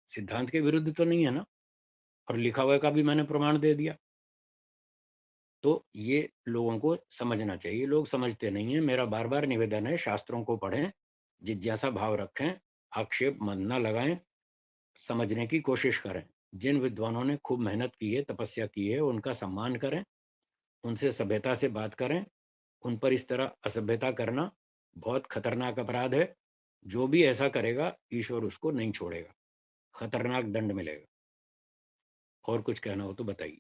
सिद्धांत के विरुद्ध तो नहीं है ना। और लिखा हुआ का भी मैंने प्रमाण दे दिया। तो ये लोगों को समझना चाहिए, लोग समझते नहीं है। मेरा बार बार निवेदन है, शास्त्रों को पढ़ें, जिज्ञासा भाव रखें, आक्षेप मन न लगाएं, समझने की कोशिश करें। जिन विद्वानों ने खूब मेहनत की है, तपस्या की है, उनका सम्मान करें, उनसे सभ्यता से बात करें। उन पर इस तरह असभ्यता करना बहुत खतरनाक अपराध है। जो भी ऐसा करेगा ईश्वर उसको नहीं छोड़ेगा, खतरनाक दंड मिलेगा। और कुछ कहना हो तो बताइए।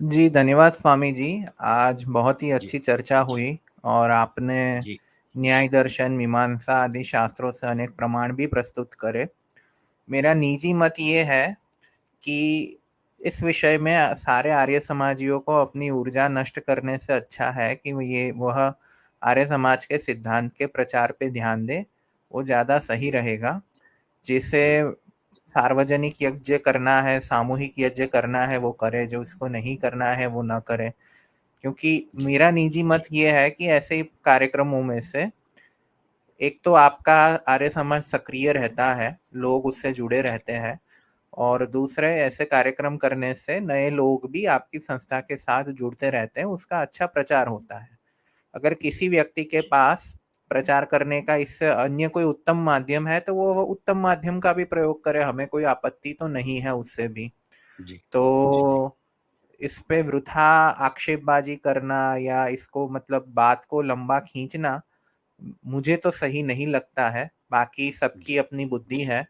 जी, धन्यवाद स्वामी जी। आज बहुत ही जी। अच्छी चर्चा हुई और आपने जी। न्याय दर्शन, मीमांसा आदि शास्त्रों से अनेक प्रमाण भी प्रस्तुत करे। मेरा निजी मत ये है कि इस विषय में सारे आर्य समाजियों को अपनी ऊर्जा नष्ट करने से अच्छा है कि वह आर्य समाज के सिद्धांत के प्रचार पे ध्यान दें, वो ज़्यादा सही जी। रहेगा। जिसे जी। सार्वजनिक यज्ञ करना है, सामूहिक यज्ञ करना है वो करे, जो इसको नहीं करना है वो ना करे। क्योंकि जी। मेरा निजी मत ये है कि ऐसे कार्यक्रमों में से एक तो आपका आर्य समाज सक्रिय रहता है, लोग उससे जुड़े जी। रहते हैं और दूसरे ऐसे कार्यक्रम करने से नए लोग भी आपकी संस्था के साथ जुड़ते रहते हैं, उसका अच्छा प्रचार होता है। अगर जी। किसी व्यक्ति के पास प्रचार करने का इससे अन्य कोई उत्तम माध्यम है तो वो उत्तम माध्यम का भी प्रयोग करे, हमें कोई आपत्ति तो नहीं है उससे भी। जी। जी। तो इस पे वृथा आक्षेपबाजी करना या इसको मतलब बात को लंबा खींचना मुझे तो सही नहीं लगता है। बाकी सबकी जी। अपनी बुद्धि है।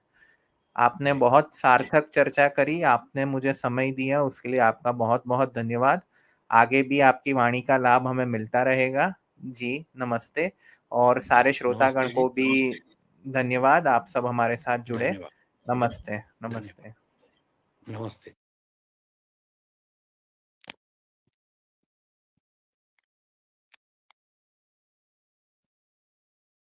आपने जी। बहुत सार्थक चर्चा करी, आपने मुझे समय दिया, उसके लिए आपका बहुत-बहुत धन्यवाद। आगे भी आपकी वाणी का लाभ हमें मिलता रहेगा। जी, नमस्ते और जी। सारे श्रोतागण नमस्ते जी। को भी धन्यवाद, आप सब हमारे साथ जुड़े। धन्यवाद। नमस्ते, धन्यवाद। नमस्ते। नमस्ते।